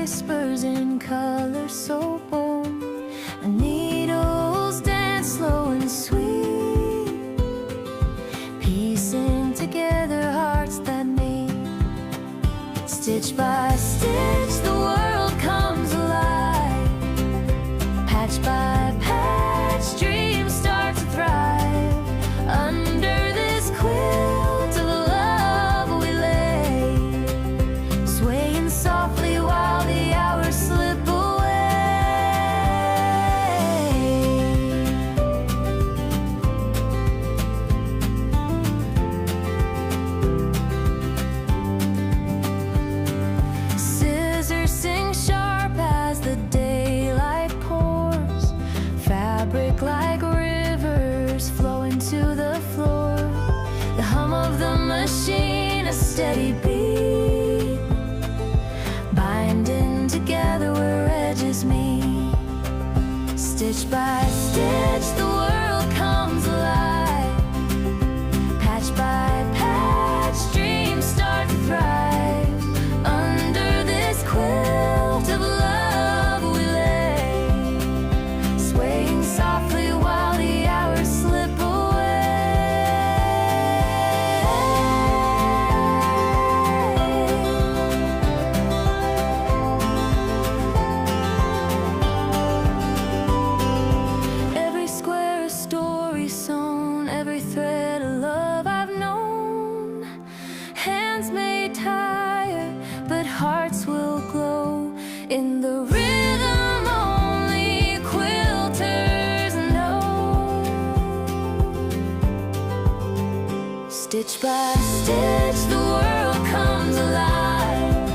whispers in color so bold. Needles dance slow and sweet, piecing together hearts that meet. Stitch by stitch the world comes alive. Patch by patch dreams start to thrive. Under this quilt of love we lay, swaying softly while the hours slip like rivers flowing to the floor. The hum of the machine, a steady beat, binding together where edges meet. Stitch by stitch the world comes alive. Patch by patch dreams start to thrive. Under this quilt of love we lay, swaying softly while the hours slip away. Every square a story sewn, every thread a love I've known. Hands may tire, but hearts will glow in the rhythm only quilters know. Stitch by stitch the world comes alive.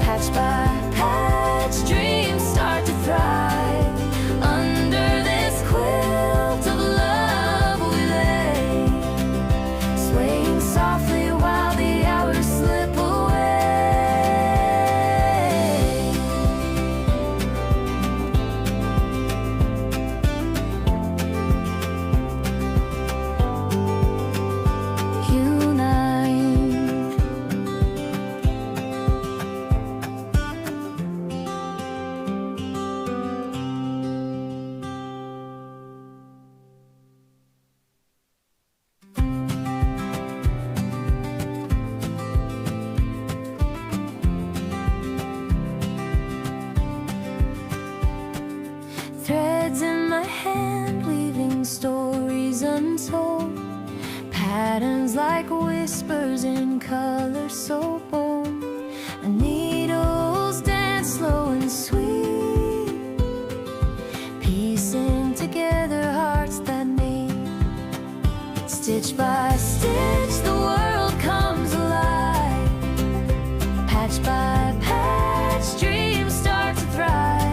Patch by patch dreams start to thrive. Under this quilt of love we lay, swaying softly while the hours slip in my hand, weaving stories untold. Patterns like whispers in color so bold. Needles dance slow and sweet, piecing together hearts that meet. Stitch by stitch the world comes alive. Patch by patch dreams start to thrive.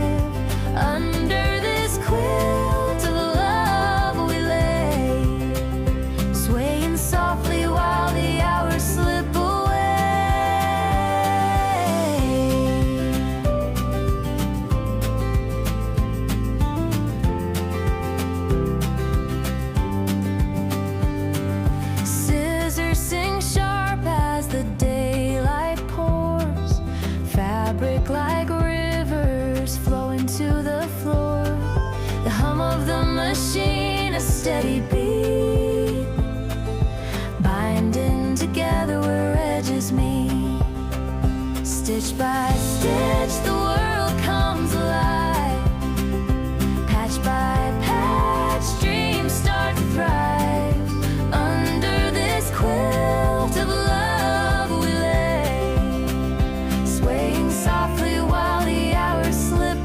Under this quilt of love we lay, swaying softly while the hours slip away. Scissors sing sharp as the daylight pours. Fabric like rivers flowing to the floor. The hum of the machine, a steady beat, binding together where edges meet. Stitch by stitch the world comes alive. Patch by patch dreams start to thrive. Under this quilt of love we lay, swaying softly while the hours slip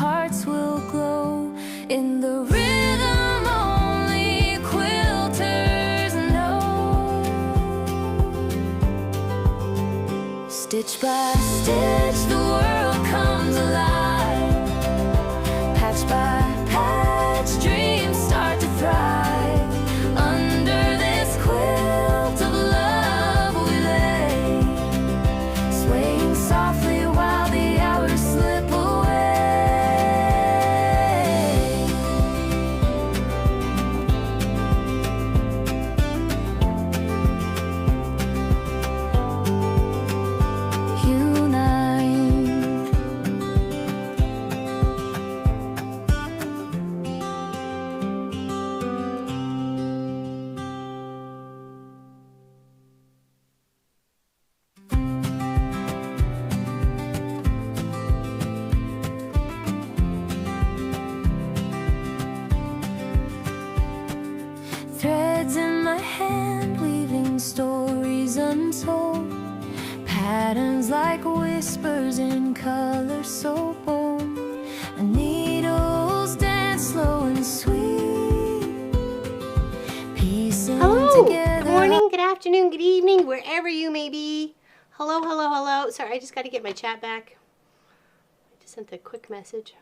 hearts will glow in the rhythm only quilters know. Stitch by stitch the world comes alive. Patch by patch dreams start to thrive. Under this quilt soul. Patterns like whispers in color so bold. Needles dance slow and sweet. Piecing together. Good morning, good afternoon, good evening, wherever you may be. Hello, hello, hello. Sorry, I just got to get my chat back. I just sent a quick message.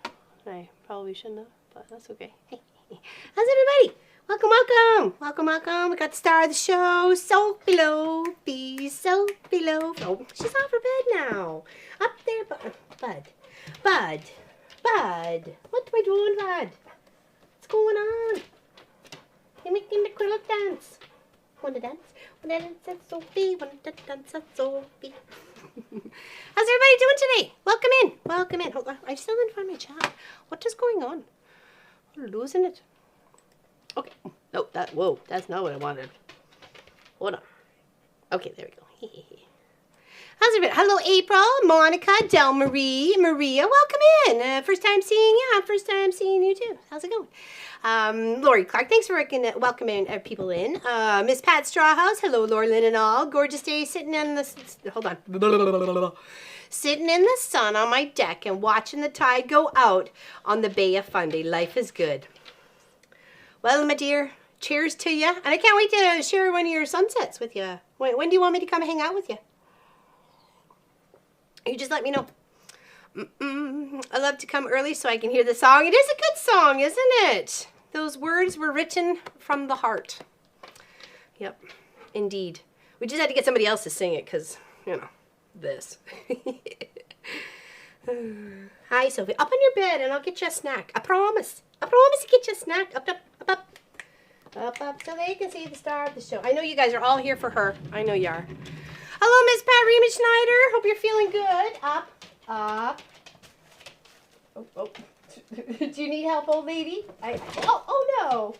I probably shouldn't have, but that's okay. Hey, how's everybody? Welcome, welcome. Welcome, welcome. We got the star of the show, Sophie Lofi, Sophie Lofi. Oh, she's off her bed now. Up there, Bud. Bud. What am I doing, Bud? What's going on? You're making the Quilt dance. Wanna dance? Wanna dance at Sophie? Wanna dance at Sophie? How's everybody doing today? Welcome in. Welcome in. Hold on. I still didn't find my chat. What is going on? I'm losing it. Okay. No, whoa, that's not what I wanted. Hold on. Okay, there we go. How's everybody? Hello, April, Monica, Del Marie, Maria. Welcome in. First time seeing you. First time seeing you too. How's it going? Lori Clark, thanks for welcoming people in. Miss Pat Strawhouse, hello, Lori Lynn and all. Gorgeous day sitting in the, hold on. Sitting in the sun on my deck and watching the tide go out on the Bay of Fundy. Life is good. Well, my dear, cheers to you. And I can't wait to share one of your sunsets with you. When do you want me to come hang out with you? You just let me know. I love to come early so I can hear the song. It is a good song, isn't it? Those words were written from the heart. Yep, indeed. We just had to get somebody else to sing it because, you know, this. Hi, Sophie. Up on your bed and I'll get you a snack. I promise. I promise to get you a snack. Up. Up, so they can see the star of the show. I know you guys are all here for her. I know you are. Hello, Miss Pat Reman Schneider. Hope you're feeling good. Up. Oh. Do you need help, old lady? Oh no.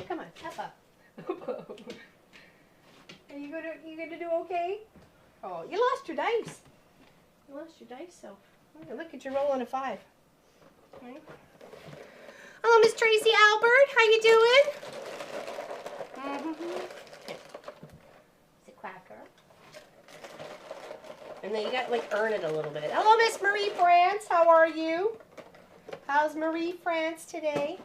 Come on, up. Are you gonna do okay? Oh, you lost your dice. So look at you rolling a 5. Right. Hello, Miss Tracy Albert. How you doing? It's a quacker. And then you got to like earn it a little bit. Hello, Miss Marie France. How are you? How's Marie France today?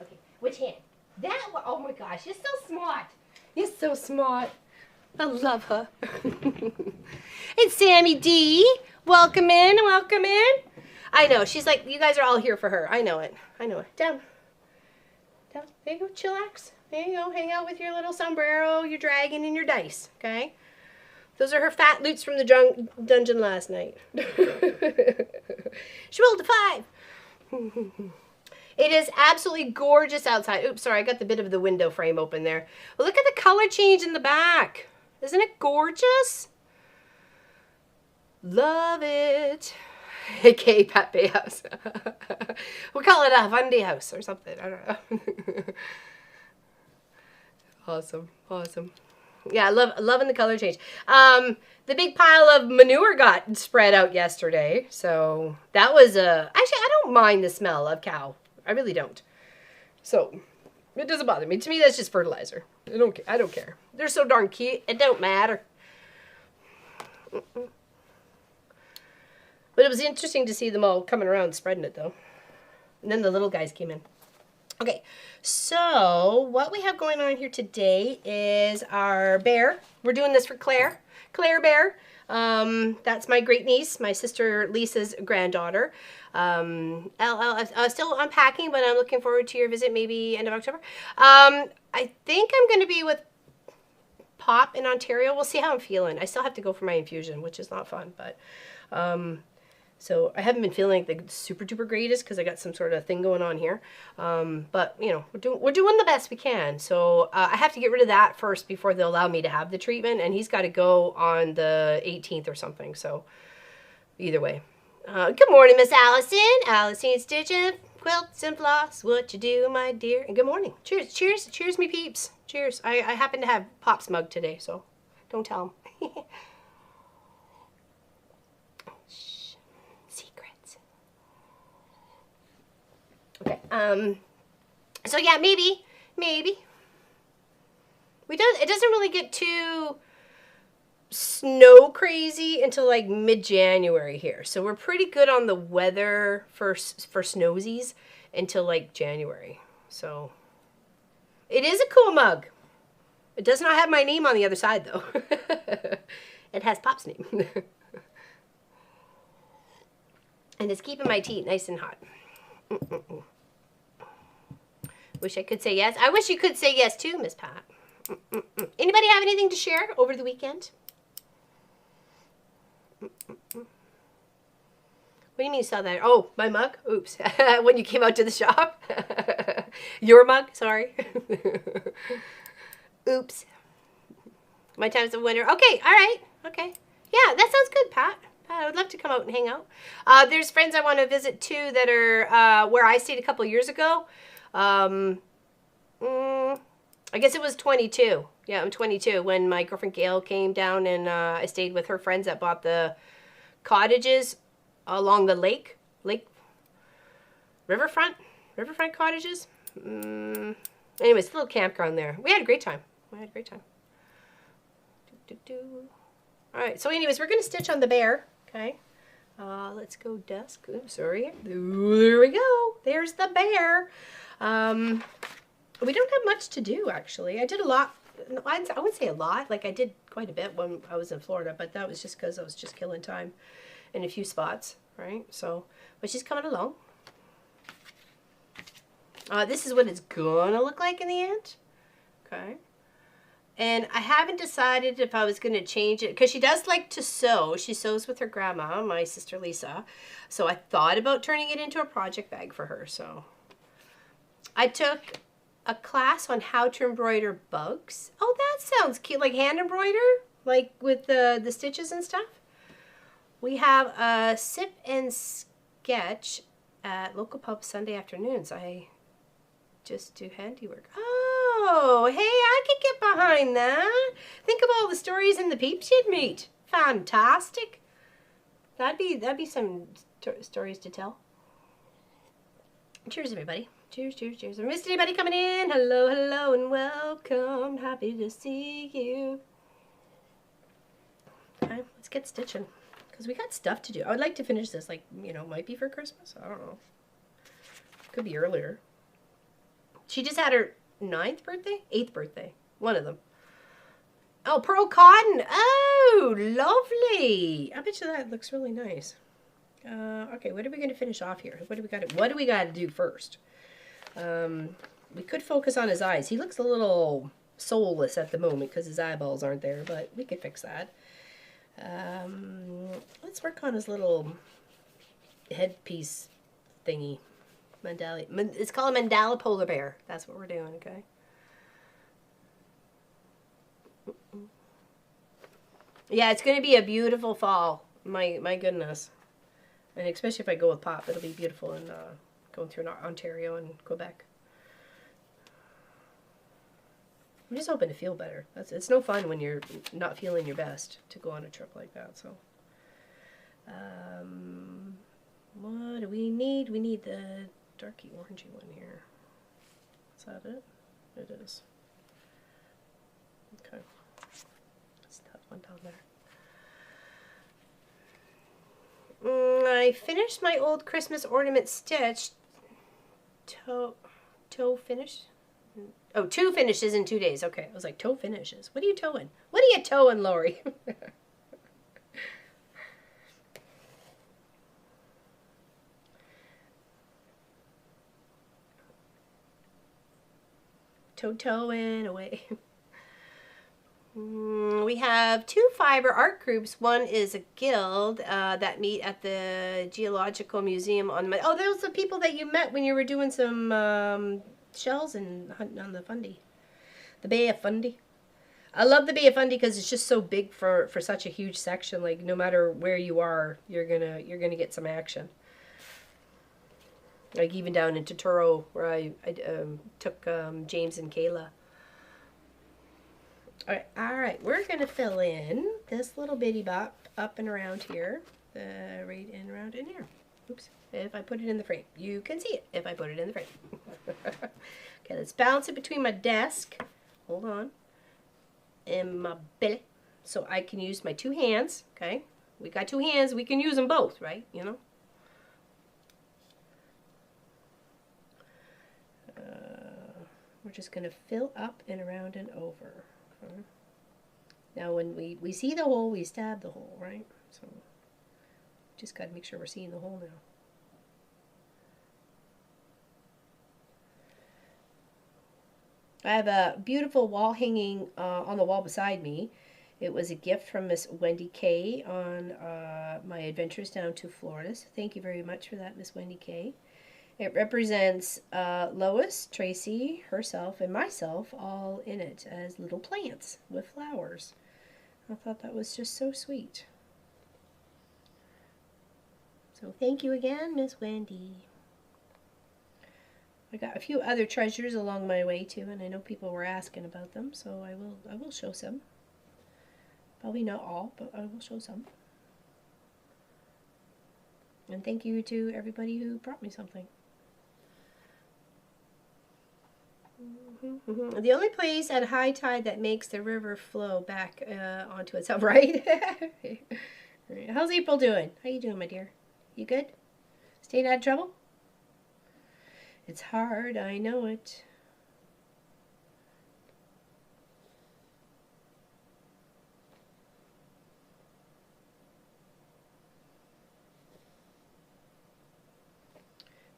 Okay, which hand? That one. Oh my gosh, you're so smart. You're so smart. I love her. It's Sammy D. Welcome in. I know, she's like, you guys are all here for her. I know it. Down. There you go, chillax. There you go, hang out with your little sombrero, your dragon, and your dice, okay? Those are her fat loots from the dungeon last night. She rolled a 5. It is absolutely gorgeous outside. Oops, sorry, I got the bit of the window frame open there. Well, look at the color change in the back. Isn't it gorgeous? Love it. A.K.A. Pat Bay House. We'll call it a Fundy House or something. I don't know. Awesome. Yeah, loving the color change. The big pile of manure got spread out yesterday. So that was actually, I don't mind the smell of cow. I really don't. So it doesn't bother me. To me, that's just fertilizer. I don't care. They're so darn cute. It don't matter. But it was interesting to see them all coming around spreading it, though. And then the little guys came in. Okay, so what we have going on here today is our bear. We're doing this for Claire Bear. That's my great niece, my sister Lisa's granddaughter. I'm still unpacking, but I'm looking forward to your visit, maybe end of October. I think I'm going to be with Pop in Ontario. We'll see how I'm feeling. I still have to go for my infusion, which is not fun, but... So I haven't been feeling like the super duper greatest because I got some sort of thing going on here. But you know, we're doing the best we can. So I have to get rid of that first before they'll allow me to have the treatment, and he's got to go on the 18th or something. So either way. Good morning, Miss Allison. Allison Stitchin, Quilts and Floss. What you do, my dear? And good morning. Cheers, me peeps. Cheers. I happen to have Pop's mug today, so don't tell him. Okay, so yeah, maybe. It doesn't really get too snow crazy until like mid-January here. So we're pretty good on the weather for snowsies until like January. So it is a cool mug. It does not have my name on the other side though. It has Pop's name. And it's keeping my tea nice and hot. Wish I could say yes. I wish you could say yes too, Miss Pat. Anybody have anything to share over the weekend? What do you mean you saw that? Oh, my mug? Oops. When you came out to the shop? Your mug? Sorry. Oops. My time's of winter. Okay, all right. Okay. Yeah, that sounds good, Pat. I would love to come out and hang out. There's friends I want to visit too that are where I stayed a couple years ago. I guess it was 22. Yeah, I'm 22 when my girlfriend Gail came down and I stayed with her friends that bought the cottages along the lake riverfront cottages. Anyways, a little campground there. We had a great time. All right, so anyways, we're gonna stitch on the bear. Okay, let's go dusk. Ooh, sorry. Ooh, there we go. There's the bear. We don't have much to do actually. I did a lot. I wouldn't say a lot. Like I did quite a bit when I was in Florida, but that was just because I was just killing time in a few spots, right? So, but she's coming along. This is what it's gonna look like in the end. Okay. And I haven't decided if I was going to change it, because she does like to sew. She sews with her grandma, my sister Lisa. So I thought about turning it into a project bag for her. So I took a class on how to embroider bugs. Oh, that sounds cute. Like hand embroider, like with the stitches and stuff. We have a sip and sketch at local pub Sunday afternoons. I just do handiwork. Oh, hey, I could get behind that. Think of all the stories in the peeps you'd meet. Fantastic. That'd be some stories to tell. Cheers, everybody. Cheers, cheers, cheers. I missed anybody coming in? Hello, hello, and welcome. Happy to see you. Okay, let's get stitching. Because we got stuff to do. I would like to finish this, like, you know, might be for Christmas. I don't know. Could be earlier. She just had her 9th birthday? 8th birthday. One of them. Oh, pearl cotton. Oh, lovely. I bet you that looks really nice. Okay, what are we going to finish off here? What do we got to do first? We could focus on his eyes. He looks a little soulless at the moment because his eyeballs aren't there, but we could fix that. Let's work on his little headpiece thingy. Mandala. It's called a mandala polar bear. That's what we're doing, okay? Yeah, it's going to be a beautiful fall. My goodness. And especially if I go with Pop, it'll be beautiful in going through Ontario and Quebec. I'm just hoping to feel better. It's no fun when you're not feeling your best to go on a trip like that. So, what do we need? We need the darky orangey one here. Is that it? It is. Okay. That's that one down there. I finished my old Christmas ornament stitch. Toe finish? Oh, 2 finishes in 2 days. Okay, I was like, toe finishes. What are you towing? What are you towing, Lori? Towing away. We have 2 fiber art groups. One is a guild that meet at the Geological Museum on my... Oh, those are the people that you met when you were doing some shells and hunting on the Fundy. The Bay of Fundy. I love the Bay of Fundy because it's just so big for such a huge section. Like, no matter where you are, you're gonna get some action. Like, even down into Truro, where I took James and Kayla. Alright, we're going to fill in this little bitty bop up and around here. Right in around in here. Oops. If I put it in the frame. You can see it if I put it in the frame. Okay, let's balance it between my desk. Hold on. And my belly. so I can use my two hands, okay? We got two hands, we can use them both, right? You know? We're just going to fill up and around and over. Okay. Now when we see the hole, we stab the hole, right? So just got to make sure we're seeing the hole now. I have a beautiful wall hanging on the wall beside me. It was a gift from Miss Wendy K on my adventures down to Florida. So thank you very much for that, Miss Wendy K. It represents Lois, Tracy, herself, and myself all in it as little plants with flowers. I thought that was just so sweet. So thank you again, Miss Wendy. I got a few other treasures along my way too, and I know people were asking about them, so I will show some. Probably not all, but I will show some. And thank you to everybody who brought me something. The only place at high tide that makes the river flow back onto itself, right? How's April doing? How you doing, my dear? You good? Staying out of trouble? It's hard, I know it.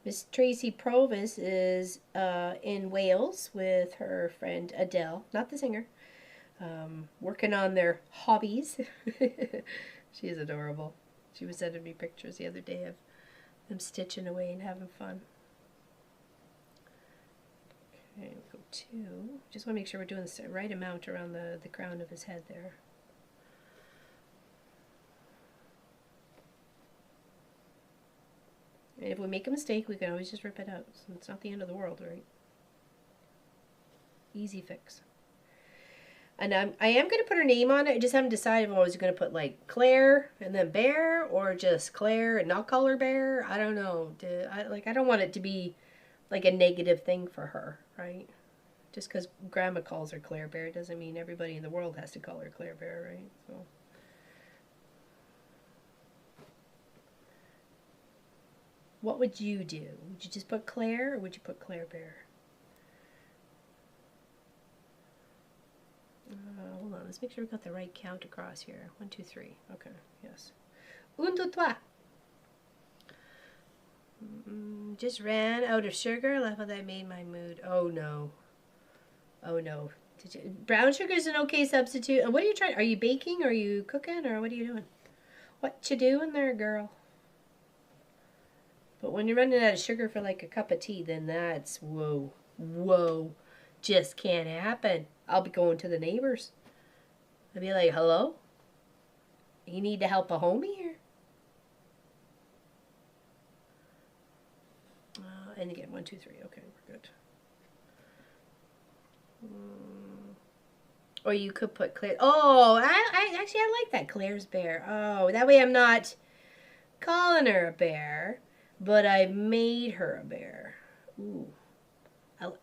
Miss Tracy Provis is in Wales with her friend Adele, not the singer, working on their hobbies. She is adorable. She was sending me pictures the other day of them stitching away and having fun. Okay, we'll go 2. Just want to make sure we're doing the right amount around the crown of his head there. And if we make a mistake, we can always just rip it out. So it's not the end of the world, right? Easy fix. And I am going to put her name on it. I just haven't decided if I was going to put like Claire and then Bear, or just Claire and not call her Bear. I don't know. I don't want it to be like a negative thing for her, right? Just because Grandma calls her Claire Bear doesn't mean everybody in the world has to call her Claire Bear, right? So. What would you do? Would you just put Claire, or would you put Claire Bear? Hold on, let's make sure we got the right count across here. 1, 2, 3. Okay, yes. 1, 2, 3. Just ran out of sugar. Love how that made my mood. Oh no. Oh no. Brown sugar is an okay substitute. And what are you trying? Are you baking? Are you cooking? Or what are you doing? What you doing there, girl? But when you're running out of sugar for like a cup of tea, then that's whoa. Whoa. Just can't happen. I'll be going to the neighbors. I'll be like, hello? You need to help a homie here? And again, 1, 2, 3. Okay, we're good. Or you could put Claire. Oh, I actually I like that, Claire's Bear. Oh, that way I'm not calling her a bear, but I've made her a bear. Ooh,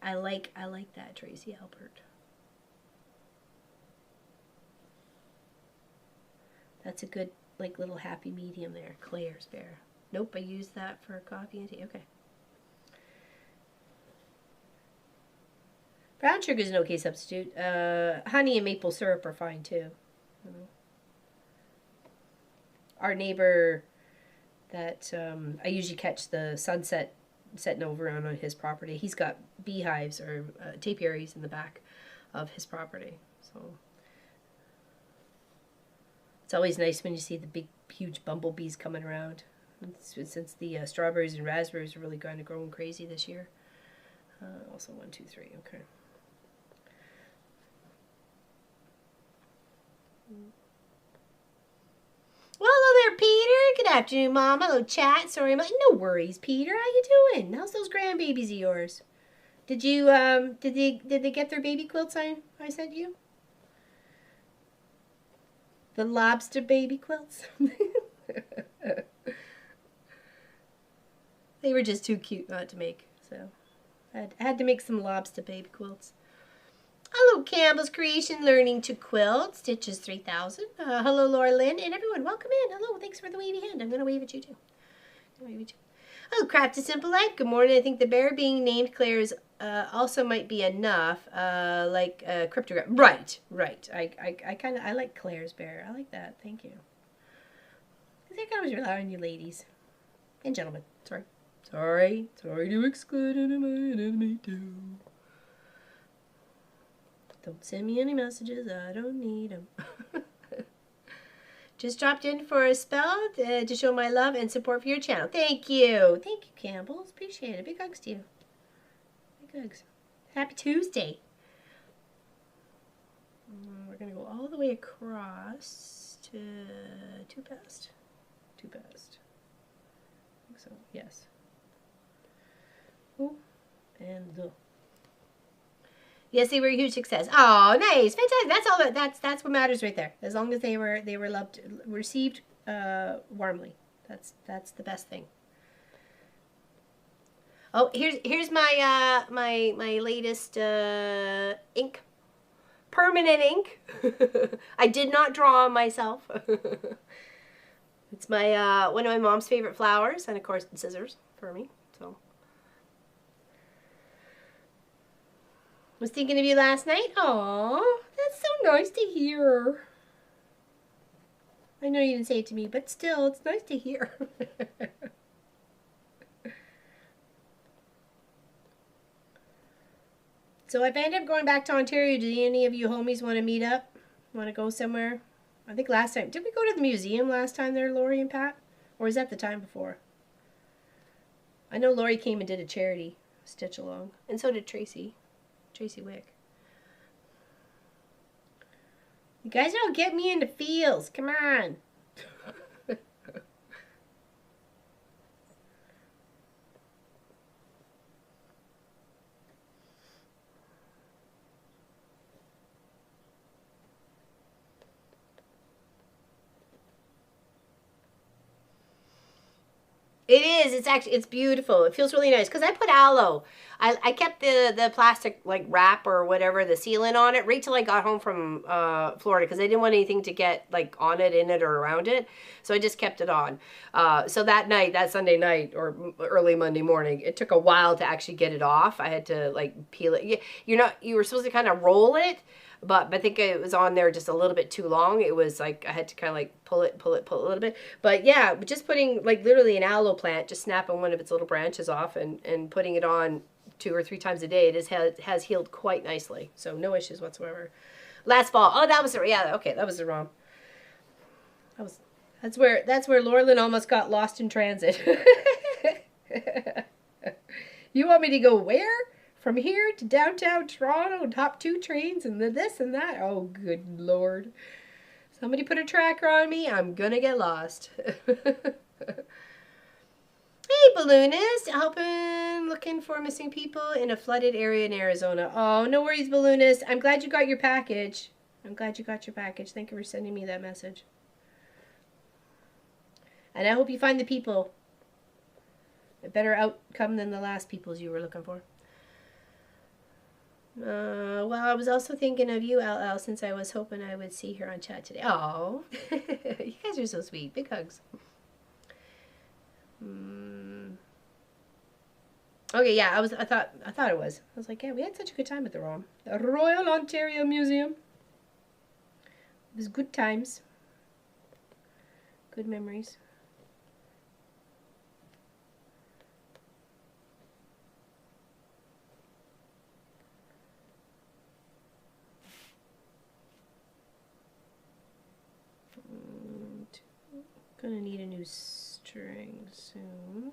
I like that, Tracy Albert. That's a good like little happy medium there, Claire's Bear. Nope, I used that for coffee and tea. Okay. Brown sugar is an okay substitute. Honey and maple syrup are fine too. Our neighbor that I usually catch the sunset setting over on his property. He's got beehives or topiaries in the back of his property. So it's always nice when you see the big, huge bumblebees coming around. Since the strawberries and raspberries are really kind of growing crazy this year. Also 1, 2, 3. Okay. Well, hello there, Peter. Good afternoon, Mom. Hello, chat. Sorry, no worries, Peter. How you doing? How's those grandbabies of yours? Did you did they get their baby quilts I sent you? The lobster baby quilts. They were just too cute not to make, so I had to make some lobster baby quilts. Hello, Campbell's Creation, learning to quilt, stitches 3000. Hello, Laura Lynn, and everyone, welcome in. Hello, thanks for the wavy hand. I'm going to wave at you too. Oh, Craft a Simple Life. Good morning. I think the bear being named Claire's also might be enough, like cryptogram. Right. I like Claire's bear. I like that. Thank you. I think I always rely on you ladies and gentlemen. Sorry to exclude me too. Don't send me any messages. I don't need them. Just dropped in for a spell to show my love and support for your channel. Thank you. Thank you, Campbells. Appreciate it. Big hugs to you. Big hugs. Happy Tuesday. We're going to go all the way across to two past. I think so. Yes. Ooh. And yes, they were a huge success. Oh, nice, fantastic. That's all. That's what matters right there. As long as they were loved, received warmly. That's the best thing. Oh, here's my my latest ink, permanent ink. I did not draw myself. It's my one of my mom's favorite flowers, and of course scissors for me. So. Was thinking of you last night. Aw, that's so nice to hear. I know you didn't say it to me, but still, it's nice to hear. So if I end up going back to Ontario, do any of you homies want to meet up? Want to go somewhere? I think last time, did we go to the museum last time there, Lori and Pat? Or was that the time before? I know Lori came and did a charity stitch along, and so did Tracy Wick. You guys don't get me into feels. Come on. It is. It's beautiful. It feels really nice because I put aloe. I kept the plastic like wrap or whatever, the sealant on it right till I got home from Florida because I didn't want anything to get like on it, in it, or around it. So I just kept it on. So that night, that Sunday night or early Monday morning, it took a while to actually get it off. I had to like peel it. You were supposed to kind of roll it. But I think it was on there just a little bit too long. It was like I had to kind of like pull it a little bit. But yeah, just putting like literally an aloe plant, just snapping one of its little branches off and putting it on 2 or 3 times a day, it has healed quite nicely. So no issues whatsoever. Last fall. Oh, that was the, yeah, okay, that was the wrong. That's where Laurelyn almost got lost in transit. You want me to go where? From here to downtown Toronto and hop 2 trains and this and that. Oh, good Lord. Somebody put a tracker on me. I'm going to get lost. Hey, Balloonist. Looking for missing people in a flooded area in Arizona. Oh, no worries, Balloonist. I'm glad you got your package. Thank you for sending me that message. And I hope you find the people. A better outcome than the last peoples you were looking for. Well, I was also thinking of you, LL, since I was hoping I would see her on chat today. Oh, you guys are so sweet. Big hugs. Okay, yeah, I thought it was. I was like, yeah, we had such a good time at the Royal Ontario Museum. It was good times. Good memories. Gonna need a new string soon.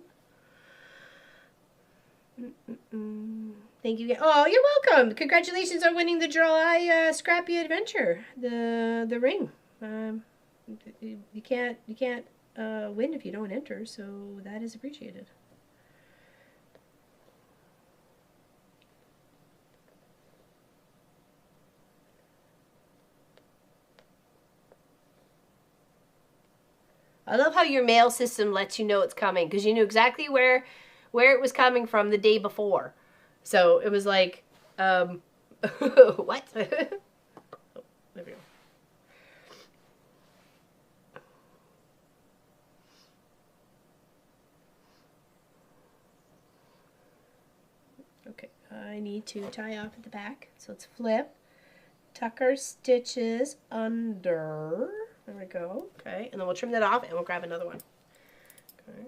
Thank you. Oh, you're welcome. Congratulations on winning the July Scrappy Adventure, the ring. You can't win if you don't enter, so that is appreciated. I love how your mail system lets you know it's coming because you knew exactly where it was coming from the day before. So it was like What? Oh, there we go. Okay, I need to tie off at the back. So let's flip, tuck our stitches under. There we go. Okay, and then we'll trim that off and we'll grab another one. Okay.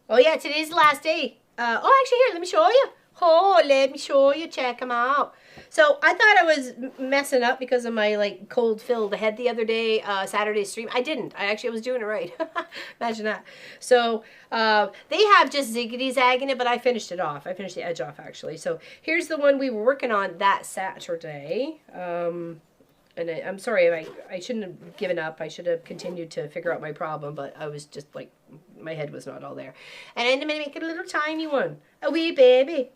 Oh yeah, today's the last day. Oh, actually, here, let me show you. Oh, let me show you. Check them out. So I thought I was messing up because of my like cold-filled head the other day, Saturday stream. I didn't. I actually was doing it right. Imagine that. So they have just ziggity-zagging it, but I finished it off. I finished the edge off actually. So here's the one we were working on that Saturday. And I'm sorry, I shouldn't have given up. I should have continued to figure out my problem, but I was just like, my head was not all there. And I ended up making a little tiny one. A wee baby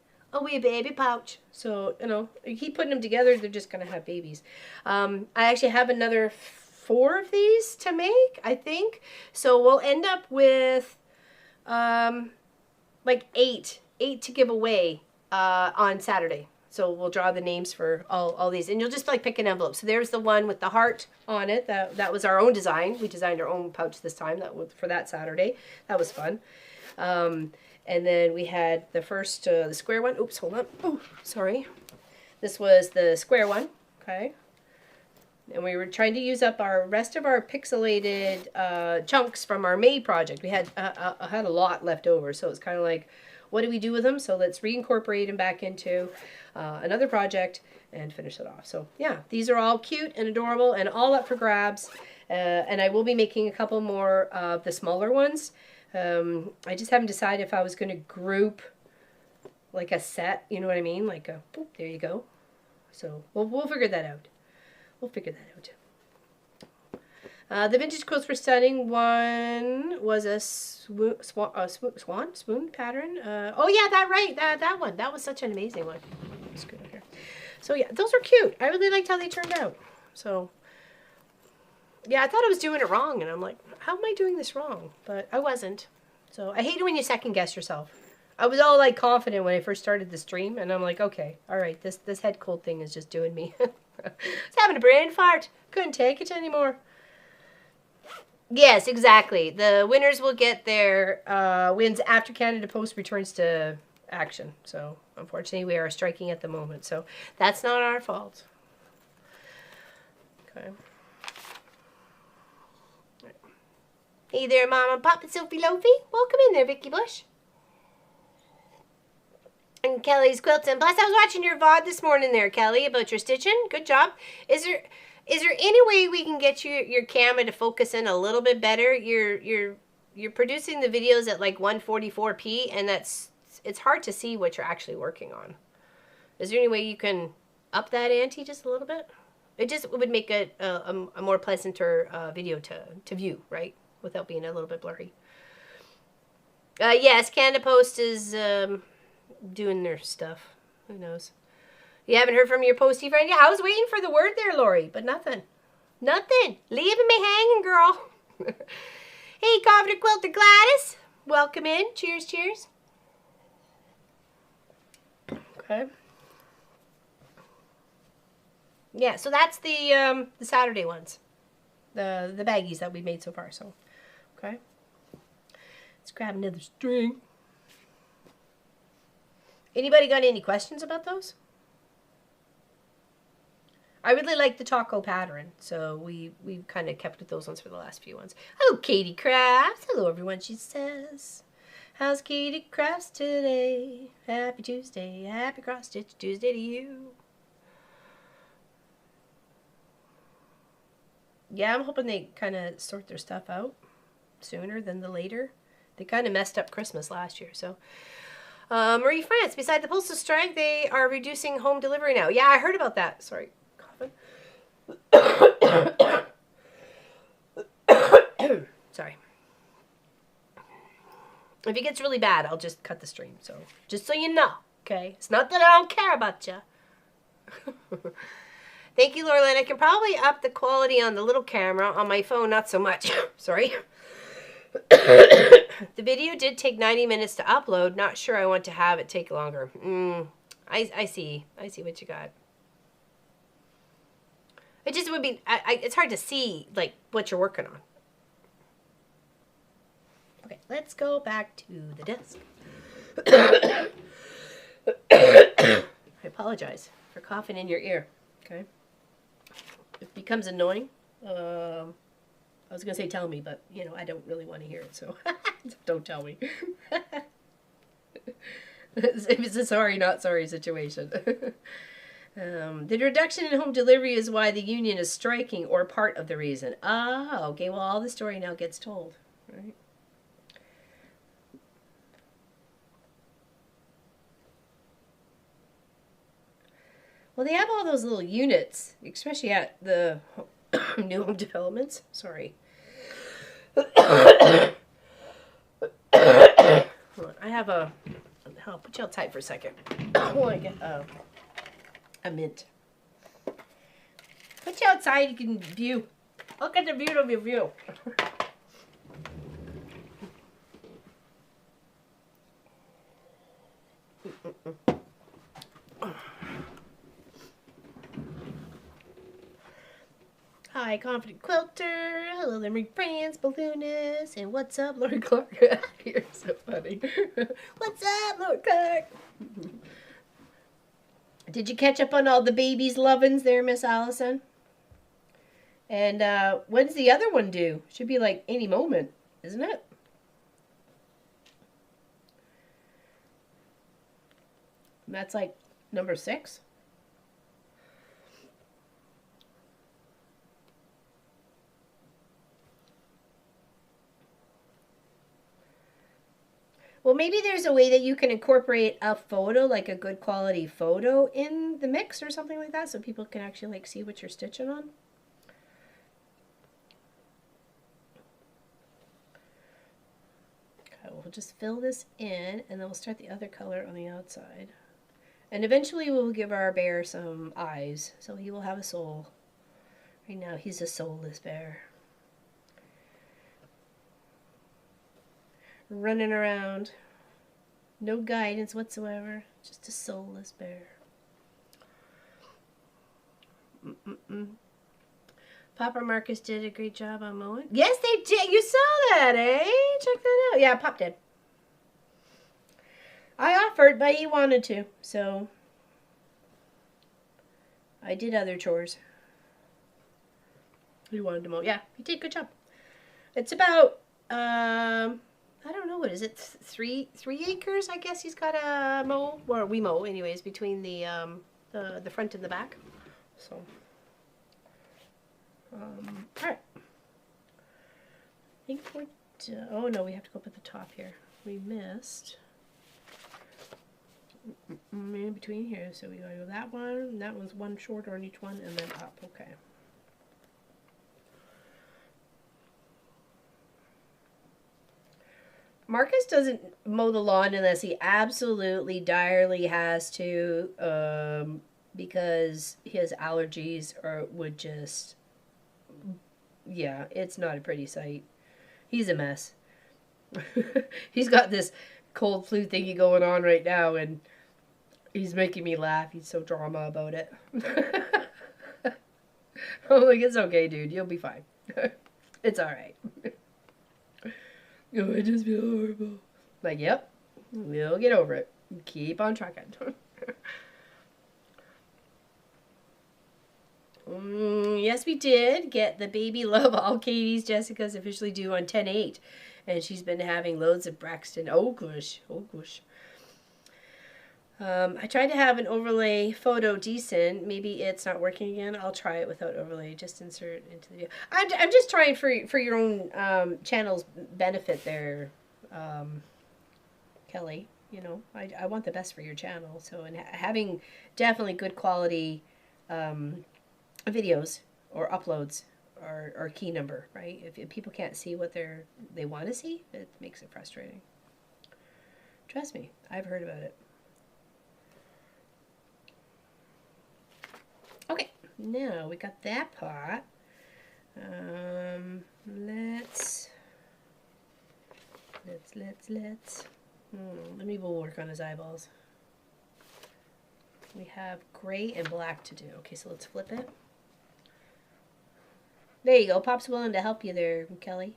pouch. So, you know, you keep putting them together, they're just going to have babies. I actually have another 4 of these to make, I think. So we'll end up with like 8 to give away on Saturday. So we'll draw the names for all these, and you'll just like pick an envelope. So there's the one with the heart on it. That was our own design. We designed our own pouch this time. That was for that Saturday. That was fun. And then we had the first the square one. Oops, hold on. Oh, sorry. This was the square one. Okay. And we were trying to use up our rest of our pixelated chunks from our May project. We had a lot left over, so it's kind of like, what do we do with them? So let's reincorporate them back into another project and finish it off. So yeah, these are all cute and adorable and all up for grabs. And I will be making a couple more of the smaller ones. I just haven't decided if I was going to group like a set, you know what I mean? Like a, boop, there you go. So we'll figure that out. We'll figure that out. The vintage quilts were stunning. One was a swoon pattern. Oh yeah, that one. That was such an amazing one. Let's go here. So yeah, those are cute. I really liked how they turned out. So yeah, I thought I was doing it wrong, and I'm like, how am I doing this wrong? But I wasn't. So I hate it when you second guess yourself. I was all like confident when I first started the stream, and I'm like, okay, all right, this head cold thing is just doing me. I was having a brain fart. Couldn't take it anymore. Yes, exactly. The winners will get their wins after Canada Post returns to action. So unfortunately, we are striking at the moment. So that's not our fault. Okay. Hey there, Mom and Pop and Sophie Lofi. Welcome in there, Vicky Bush. And Kelly's Quilts and Plus. I was watching your VOD this morning there, Kelly, about your stitching. Good job. Is there any way we can get your camera to focus in a little bit better? You're producing the videos at like 144p, and it's hard to see what you're actually working on. Is there any way you can up that ante just a little bit? It just would make it a more pleasanter video to view, right? Without being a little bit blurry. Yes, Canada Post is doing their stuff. Who knows? You haven't heard from your postie friend? Yeah, I was waiting for the word there, Lori, but nothing. Nothing. Leaving me hanging, girl. Hey, Confident Quilter Gladys. Welcome in. Cheers, cheers. Okay. Yeah, so that's the Saturday ones. The baggies that we made so far, so. Okay. Let's grab another string. Anybody got any questions about those? I really like the taco pattern, so we've kind of kept with those ones for the last few ones. Hello, Katie Crafts. Hello, everyone, she says. How's Katie Crafts today? Happy Tuesday. Happy Cross Stitch Tuesday to you. Yeah, I'm hoping they kind of sort their stuff out sooner than the later. They kind of messed up Christmas last year, so. Marie France, beside the postal strike, they are reducing home delivery now. Yeah, I heard about that. Sorry, coughing. Sorry. If it gets really bad, I'll just cut the stream. So, just so you know, okay? It's not that I don't care about you. Thank you, Laura Lynn. I can probably up the quality on the little camera. On my phone, not so much. Sorry. The video did take 90 minutes to upload. Not sure I want to have it take longer. I see what you got. It just would be, it's hard to see, like, what you're working on. Okay, let's go back to the desk. I apologize for coughing in your ear, okay? It becomes annoying. I was going to say tell me, but, you know, I don't really want to hear it, so don't tell me. It's a sorry, not sorry situation. The reduction in home delivery is why the union is striking, or part of the reason. Ah, okay, well, all the story now gets told, right? Well, they have all those little units, especially at the new home developments. Sorry. I have a... I'll put you outside for a second. I want to get a mint. Put you outside, you can view. Look at the beautiful view. Hi, Confident Quilter. Hello, Limerick Brands, Balloonist. And what's up, Lord Clark? You're so funny. What's up, Lord Clark? Did you catch up on all the babies' lovin's there, Miss Allison? And when's the other one due? Should be like any moment, isn't it? And that's like number 6. Well, maybe there's a way that you can incorporate a photo, like a good quality photo, in the mix or something like that, so people can actually like see what you're stitching on. Okay, we'll just fill this in, and then we'll start the other color on the outside. And eventually we'll give our bear some eyes, so he will have a soul. Right now he's a soulless bear. Running around. No guidance whatsoever. Just a soulless bear. Papa Marcus did a great job on mowing. Yes, they did. You saw that, eh? Check that out. Yeah, Pop did. I offered, but he wanted to, so I did other chores. He wanted to mow. Yeah, he did. Good job. It's about, I don't know, what is it? 3 acres, I guess he's got to mow. Or we mow, anyways, between the front and the back. So, all right. I think we're done. Oh no, we have to go up at the top here. We missed in between here, so we gotta go that one. And that one's one shorter on each one, and then up. Okay. Marcus doesn't mow the lawn unless he absolutely direly has to, because his allergies would just, yeah, it's not a pretty sight. He's a mess. He's got this cold flu thingy going on right now, and he's making me laugh. He's so drama about it. I'm like, it's okay, dude. You'll be fine. It's all right. Oh, I just feel horrible. Like, yep, we'll get over it. Keep on trucking. Yes, we did get the Baby Love All Katie's. Jessica's officially due on 10/8. And she's been having loads of Braxton. Oh, gosh. Oh, gosh. I tried to have an overlay photo decent. Maybe it's not working again. I'll try it without overlay. Just insert into the video. I'm just trying for your own channel's benefit there, Kelly. You know, I want the best for your channel. So, and having definitely good quality videos or uploads are key number, right? If people can't see what they want to see, it makes it frustrating. Trust me, I've heard about it. Okay, now we got that part. Let's. Let me we'll work on his eyeballs. We have gray and black to do. Okay, so let's flip it. There you go. Pop's willing to help you there, Kelly.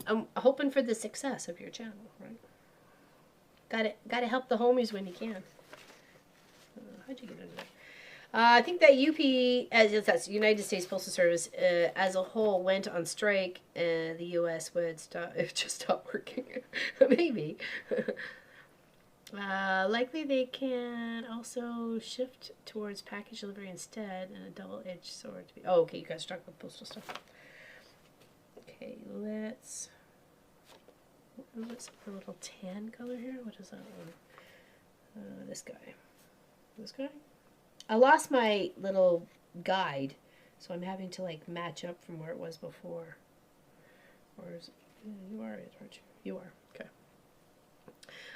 I'm hoping for the success of your channel, right? Gotta help the homies when you can. How'd you get under there? I think that that's United States Postal Service, as a whole, went on strike, and the U.S. would just stop working. Maybe. Likely they can also shift towards package delivery instead, and a double-edged sword to be. Oh, okay, you guys are talking about postal stuff. Okay, let's. What's the little tan color here? What is that one? This guy. This guy? I lost my little guide, so I'm having to like match up from where it was before. Or is it? You are it, aren't you? You are. Okay.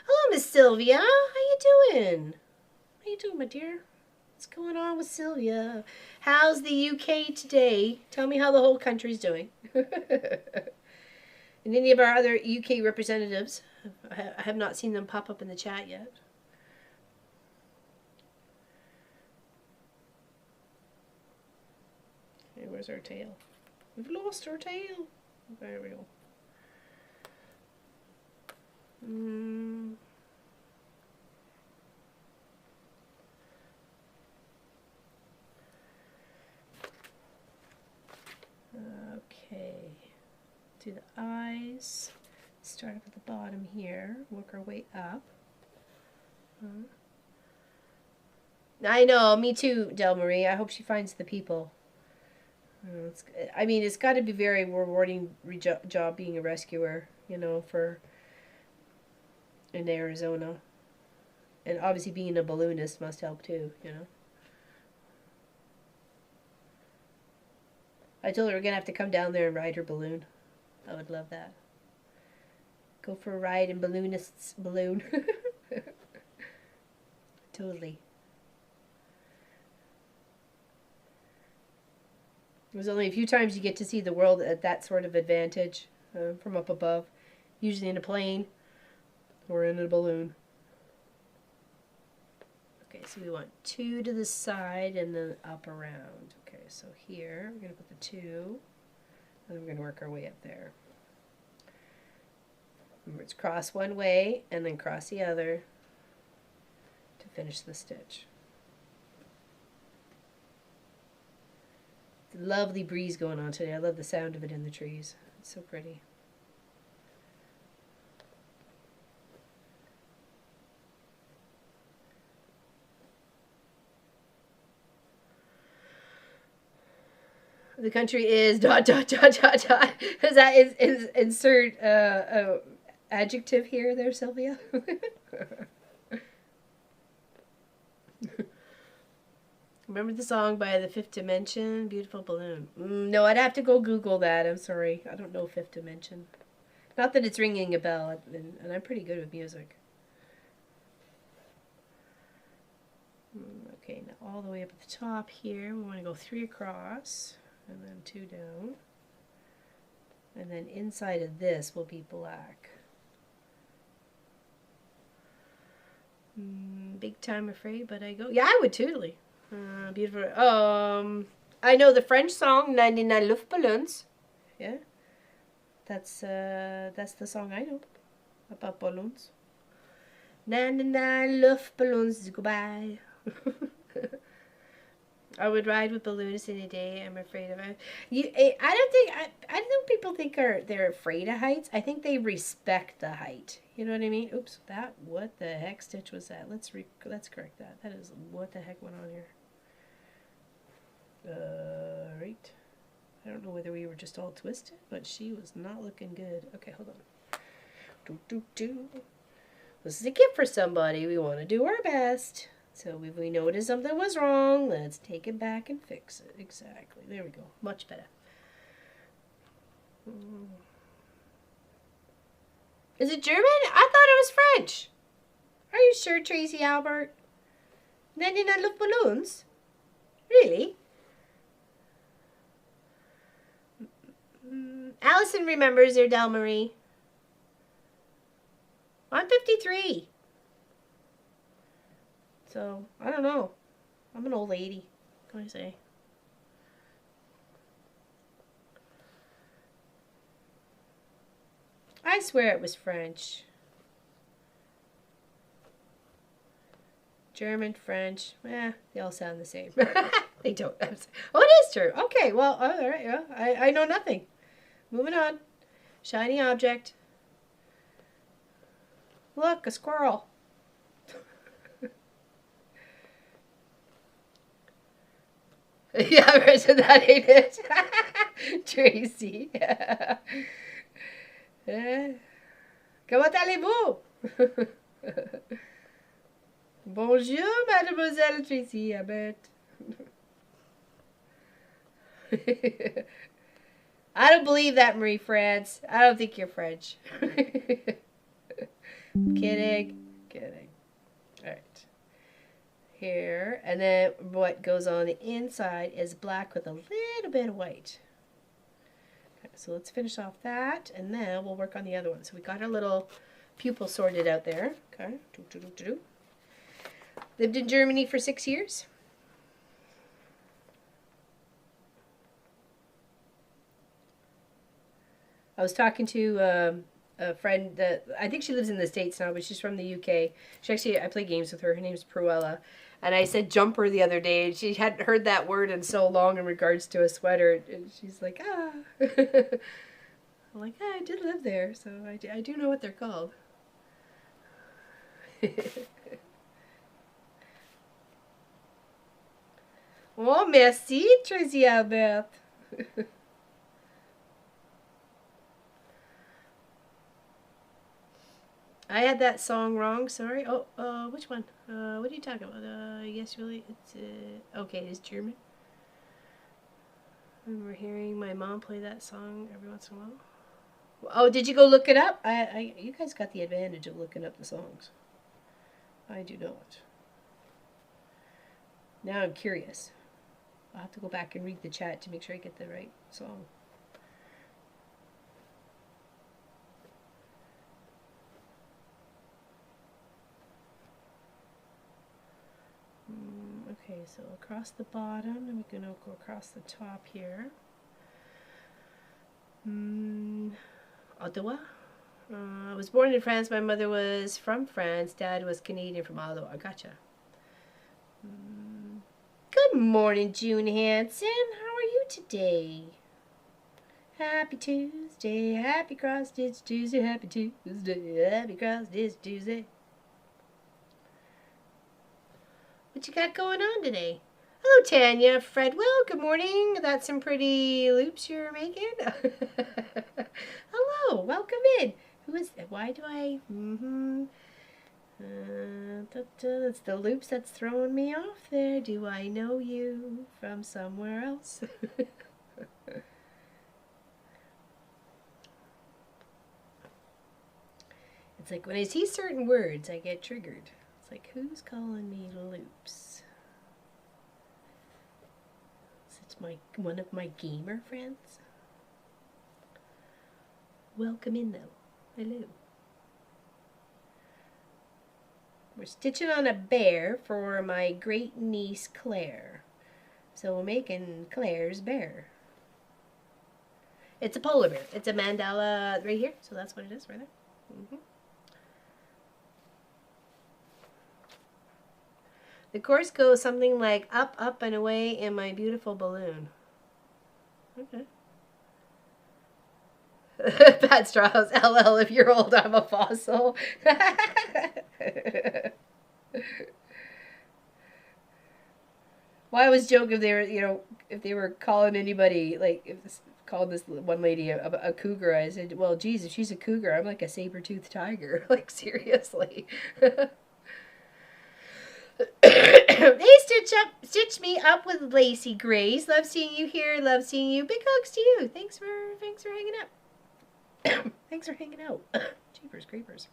Hello, Miss Sylvia. How you doing? How you doing, my dear? What's going on with Sylvia? How's the UK today? Tell me how the whole country's doing. And any of our other UK representatives, I have not seen them pop up in the chat yet. Okay, where's our tail? We've lost our tail. There we go. Okay. Do the eyes. Start up at the bottom here. Work our way up. I know, me too, Del Marie. I hope she finds the people. I mean, it's got to be very rewarding job being a rescuer, you know, in Arizona. And obviously being a balloonist must help too, you know. I told her we're going to have to come down there and ride her balloon. I would love that. Go for a ride in balloonist's balloon. Totally. There's only a few times you get to see the world at that sort of advantage from up above. Usually in a plane or in a balloon. Okay, so we want 2 to the side and then up around. Okay, so here we're going to put the 2. And then we're going to work our way up there. Remember, it's cross one way and then cross the other to finish the stitch. Lovely breeze going on today. I love the sound of it in the trees. It's so pretty. The country is ... Is that is insert adjective here there, Sylvia? Remember the song by the Fifth Dimension? Beautiful Balloon. No, I'd have to go Google that. I'm sorry. I don't know Fifth Dimension. Not that it's ringing a bell, and I'm pretty good with music. Okay, now all the way up at the top here, we want to go 3 across, and then 2 down. And then inside of this will be black. Big time afraid, but I go. Yeah, I would totally. Beautiful. I know the French song 99 Luftballons. Yeah. That's the song I know about balloons. 99 Luftballons, goodbye. I would ride with balloons any day. I'm afraid of it. I don't think people think they're afraid of heights. I think they respect the height. You know what I mean? Oops, what the heck stitch was that? Let's correct that. That is what the heck went on here. Right. I don't know whether we were just all twisted, but she was not looking good. Okay, hold on. This is a gift for somebody. We want to do our best. So if we notice something was wrong, let's take it back and fix it. Exactly. There we go. Much better. Is it German? I thought it was French. Are you sure, Tracy Albert? 99 Luftballons? Really? Allison remembers her, Del Marie. I'm 53. So, I don't know. I'm an old lady. What can I say? I swear it was French. German, French. They all sound the same. They don't. Oh, it is true. Okay, well, all right. Yeah, I know nothing. Moving on. Shiny object. Look, a squirrel. Yeah, so that ain't it. Tracy. Comment allez-vous? Bonjour, Mademoiselle Tracy Abbott. I don't believe that, Marie France. I don't think you're French. Kidding. Kidding. Alright. Here. And then what goes on the inside is black with a little bit of white. Okay, so let's finish off that, and then we'll work on the other one. So we got our little pupil sorted out there. Okay. Lived in Germany for 6 years. I was talking to a friend that I think she lives in the States now, but she's from the UK. I play games with her. Her name's Pruella. And I said jumper the other day, and she hadn't heard that word in so long in regards to a sweater. And she's like, ah. I'm like, I did live there, so I do know what they're called. Oh, merci, Tracy Albert. I had that song wrong, sorry. Oh, which one? What are you talking about? Yes, really, it's, okay, it's German. I remember hearing my mom play that song every once in a while. Oh, did you go look it up? You guys got the advantage of looking up the songs. I do not. Now I'm curious. I'll have to go back and read the chat to make sure I get the right song. Okay, so across the bottom, and we're going to go across the top here. Ottawa. I was born in France. My mother was from France. Dad was Canadian from Ottawa. Gotcha. Good morning, June Hanson. How are you today? Happy Tuesday. Happy Cross Stitch Tuesday. Happy Tuesday. Happy Cross Stitch Tuesday. What you got going on today? Hello, Tanya. Fredwell, good morning. That's some pretty loops you're making. Hello, welcome in. Who is that? Why do I... That's the loops that's throwing me off there. Do I know you from somewhere else? It's like when I see certain words, I get triggered. It's like, who's calling me loops? Is it one of my gamer friends? Welcome in, though. Hello. We're stitching on a bear for my great niece Claire. So we're making Claire's bear. It's a polar bear. It's a mandala right here. So that's what it is right there. The course goes something like up, up, and away in my beautiful balloon. Okay. Pat Strauss, LL, if you're old, I'm a fossil. Well, I was joking if they were, if they were calling anybody, like, called this one lady a cougar, I said, well, geez, if she's a cougar, I'm like a saber-toothed tiger. Like, seriously. Hey, stitch me up with Lacey Grace. Love seeing you here. Love seeing you. Big hugs to you. Thanks for hanging out. Thanks for hanging out. Jeepers creepers.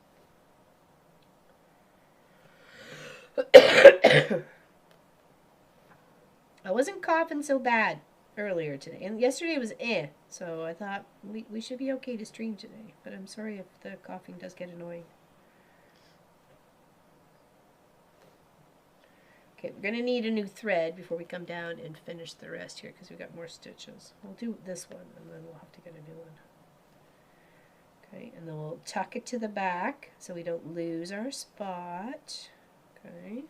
I wasn't coughing so bad earlier today, and yesterday was so I thought we should be okay to stream today. But I'm sorry if the coughing does get annoying. Okay, we're going to need a new thread before we come down and finish the rest here because we've got more stitches. We'll do this one and then we'll have to get a new one. Okay, and then we'll tuck it to the back so we don't lose our spot. Okay.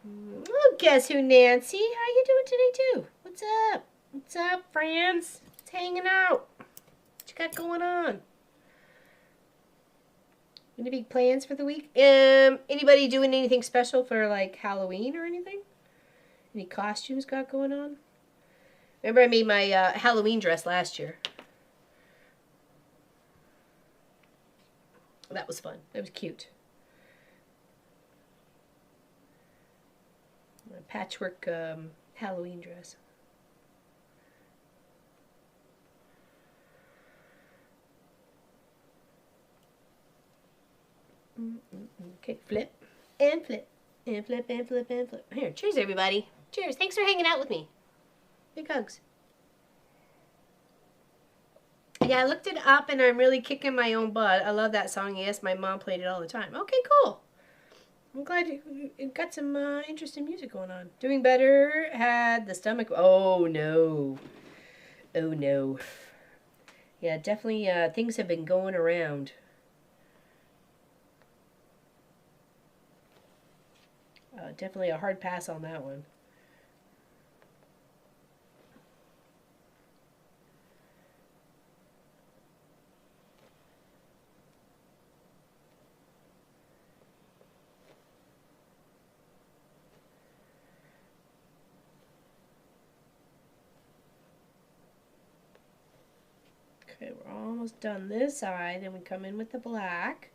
Oh, guess who, Nancy? How you doing today, too? What's up? What's up, friends? It's hanging out. What you got going on? Any big plans for the week? Anybody doing anything special for like Halloween or anything? Any costumes got going on? Remember I made my Halloween dress last year. That was fun. It was cute. A patchwork Halloween dress. Okay, flip and flip and flip and flip and flip. Here, cheers everybody. Cheers. Thanks for hanging out with me. Big hugs. Yeah, I looked it up and I'm really kicking my own butt. I love that song. Yes, my mom played it all the time. Okay, cool. I'm glad you got some interesting music going on. Doing better. Had the stomach. Oh no. Oh no. Yeah, definitely things have been going around. Definitely a hard pass on that one. Okay, we're almost done this side. Then we come in with the black.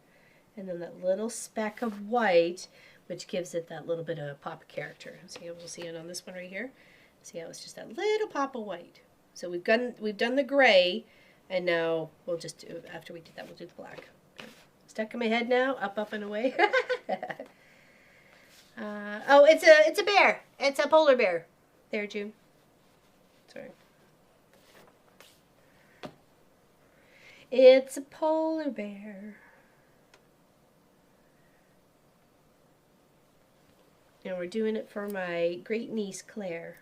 And then that little speck of white, which gives it that little bit of pop of character. See, we'll see it on this one right here. See how it's just that little pop of white. So we've done the gray, and now we'll just do, after we do that, we'll do the black. Okay. Stuck in my head now, up and away. Oh, it's a bear. It's a polar bear. There, June. Sorry. It's a polar bear. And we're doing it for my great niece, Claire.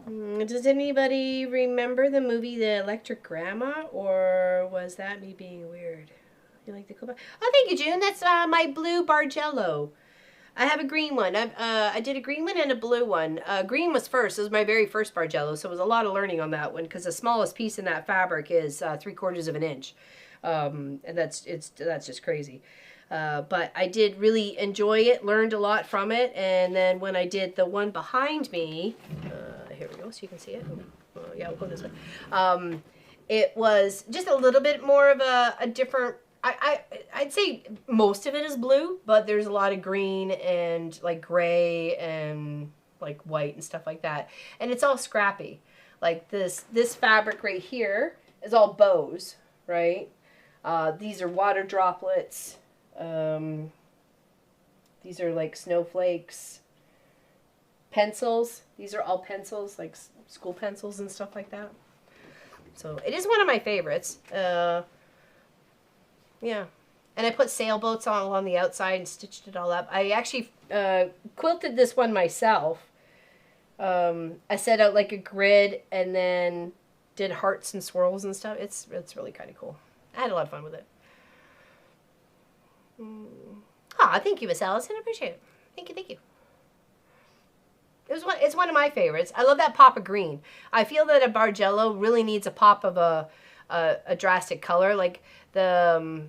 Does anybody remember the movie The Electric Grandma? Or was that me being weird? You like the cool? Oh, thank you, June. That's my blue Bargello. I have a green one. I did a green one and a blue one. Green was first. It was my very first Bargello, so it was a lot of learning on that one because the smallest piece in that fabric is 3/4 of an inch. And that's just crazy. But I did really enjoy it, learned a lot from it, and then when I did the one behind me, here we go, so you can see it. Yeah, we'll go this way. It was just a little bit more of a different, I'd say most of it is blue, but there's a lot of green and like gray and like white and stuff like that. And it's all scrappy. Like this fabric right here is all bows, right? These are water droplets. These are like snowflakes. Pencils. These are all pencils, like school pencils and stuff like that. So it is one of my favorites. Yeah. And I put sailboats all on the outside and stitched it all up. I actually quilted this one myself. I set out like a grid and then did hearts and swirls and stuff. It's really kind of cool. I had a lot of fun with it. Ah, thank you, Miss Allison. I appreciate it. Thank you, thank you. It's one of my favorites. I love that pop of green. I feel that a Bargello really needs a pop of a drastic color, like the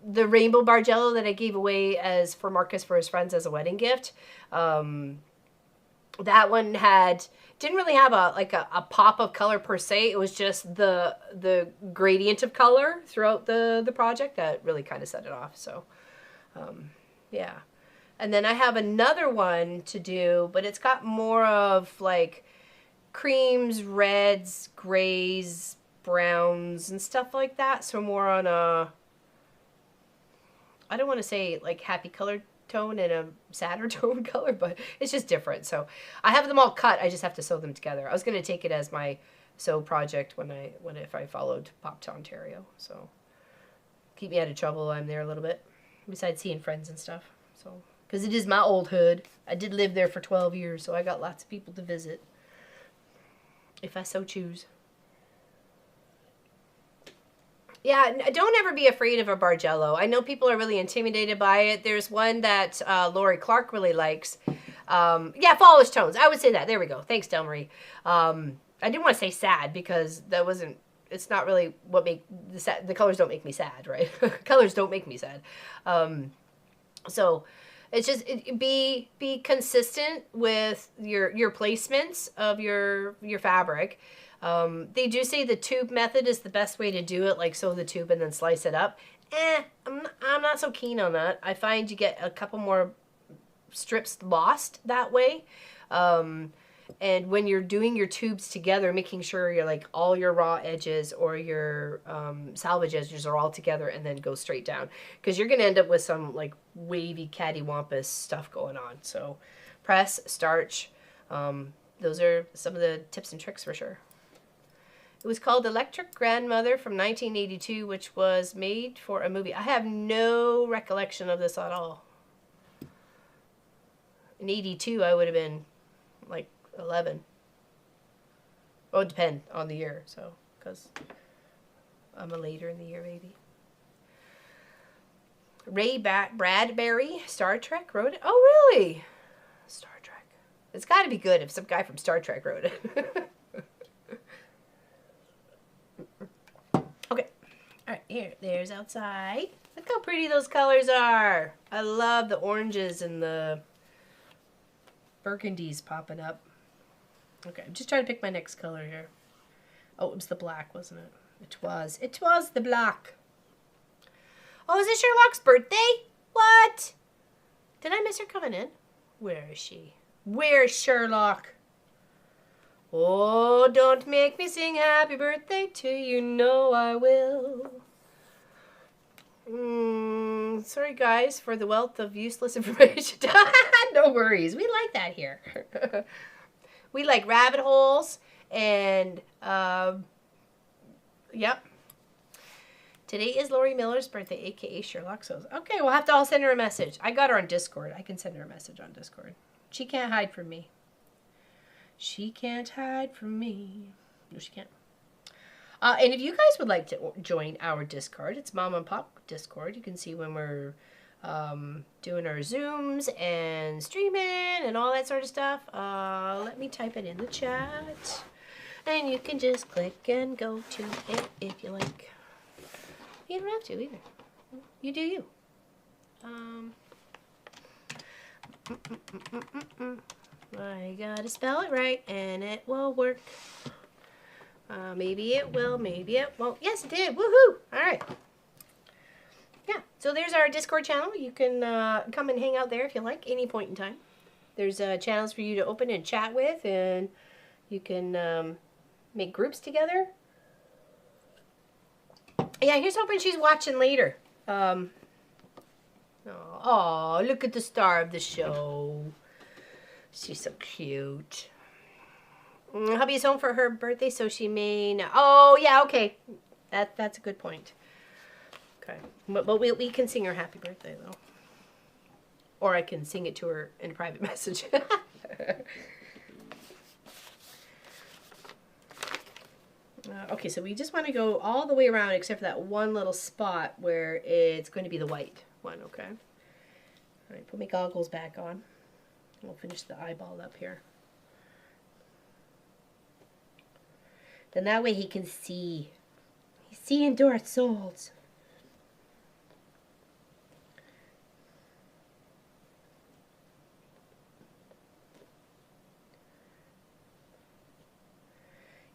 rainbow Bargello that I gave away as for Marcus for his friends as a wedding gift. That one didn't really have a pop of color per se. It was just the gradient of color throughout the project that really kind of set it off. So yeah. And then I have another one to do, but it's got more of like creams, reds, grays, browns, and stuff like that. So more on a, I don't want to say like happy color tone and a sadder tone color, but it's just different. So I have them all cut. I just have to sew them together. I was going to take it as my sew project if I followed Pop to Ontario. So keep me out of trouble. I'm there a little bit, besides seeing friends and stuff. So because it is my old hood. I did live there for 12 years, so I got lots of people to visit, if I so choose. Yeah, don't ever be afraid of a Bargello. I know people are really intimidated by it. There's one that Lori Clark really likes. Yeah, fallish tones. I would say that. There we go. Thanks, Del Marie. I didn't want to say sad because that wasn't, it's not really what make, the colors don't make me sad, right? Colors don't make me sad. So it's just, be consistent with your placements of your fabric. They do say the tube method is the best way to do it, like sew the tube and then slice it up. I'm not so keen on that. I find you get a couple more strips lost that way. And when you're doing your tubes together, making sure you're like all your raw edges or your salvage edges are all together and then go straight down. Because you're going to end up with some like wavy cattywampus stuff going on. So press, starch, those are some of the tips and tricks for sure. It was called Electric Grandmother from 1982, which was made for a movie. I have no recollection of this at all. In 82, I would have been like 11. Oh, it depends on the year, so, because I'm a later in the year baby. Ray Bradbury, Star Trek, wrote it. Oh, really? Star Trek. It's got to be good if some guy from Star Trek wrote it. Okay. All right, here. There's outside. Look how pretty those colors are. I love the oranges and the burgundies popping up. Okay, I'm just trying to pick my next color here. Oh, it was the black, wasn't it? It was. It was the black. Oh, is it Sherlock's birthday? What? Did I miss her coming in? Where is she? Where's Sherlock? Oh, don't make me sing happy birthday to you. No, I will. Sorry, guys, for the wealth of useless information. No worries. We like that here. We like rabbit holes and, yep. Today is Lori Miller's birthday, a.k.a. Sherlock Sews. Okay, we'll have to all send her a message. I got her on Discord. I can send her a message on Discord. She can't hide from me. She can't hide from me. No, she can't. And if you guys would like to join our Discord, it's Mom and Pop Discord. You can see when we're doing our Zooms and streaming and all that sort of stuff. Let me type it in the chat. And you can just click and go to it if you like. You don't have to either. You do you. I gotta spell it right and it will work. Maybe it will, maybe it won't. Yes, it did. Woohoo! Alright. Yeah, so there's our Discord channel. You can come and hang out there if you like, any point in time. There's channels for you to open and chat with, and you can make groups together. Yeah, here's hoping she's watching later. Oh, look at the star of the show. She's so cute. Hubby's home for her birthday, so she may know. Oh, yeah, okay. That's a good point. Okay. But we can sing her happy birthday, though. Or I can sing it to her in a private message. Okay, so we just want to go all the way around except for that one little spot where it's going to be the white one, okay? All right, put my goggles back on. We'll finish the eyeball up here. Then that way he can see. He's seeing into our souls.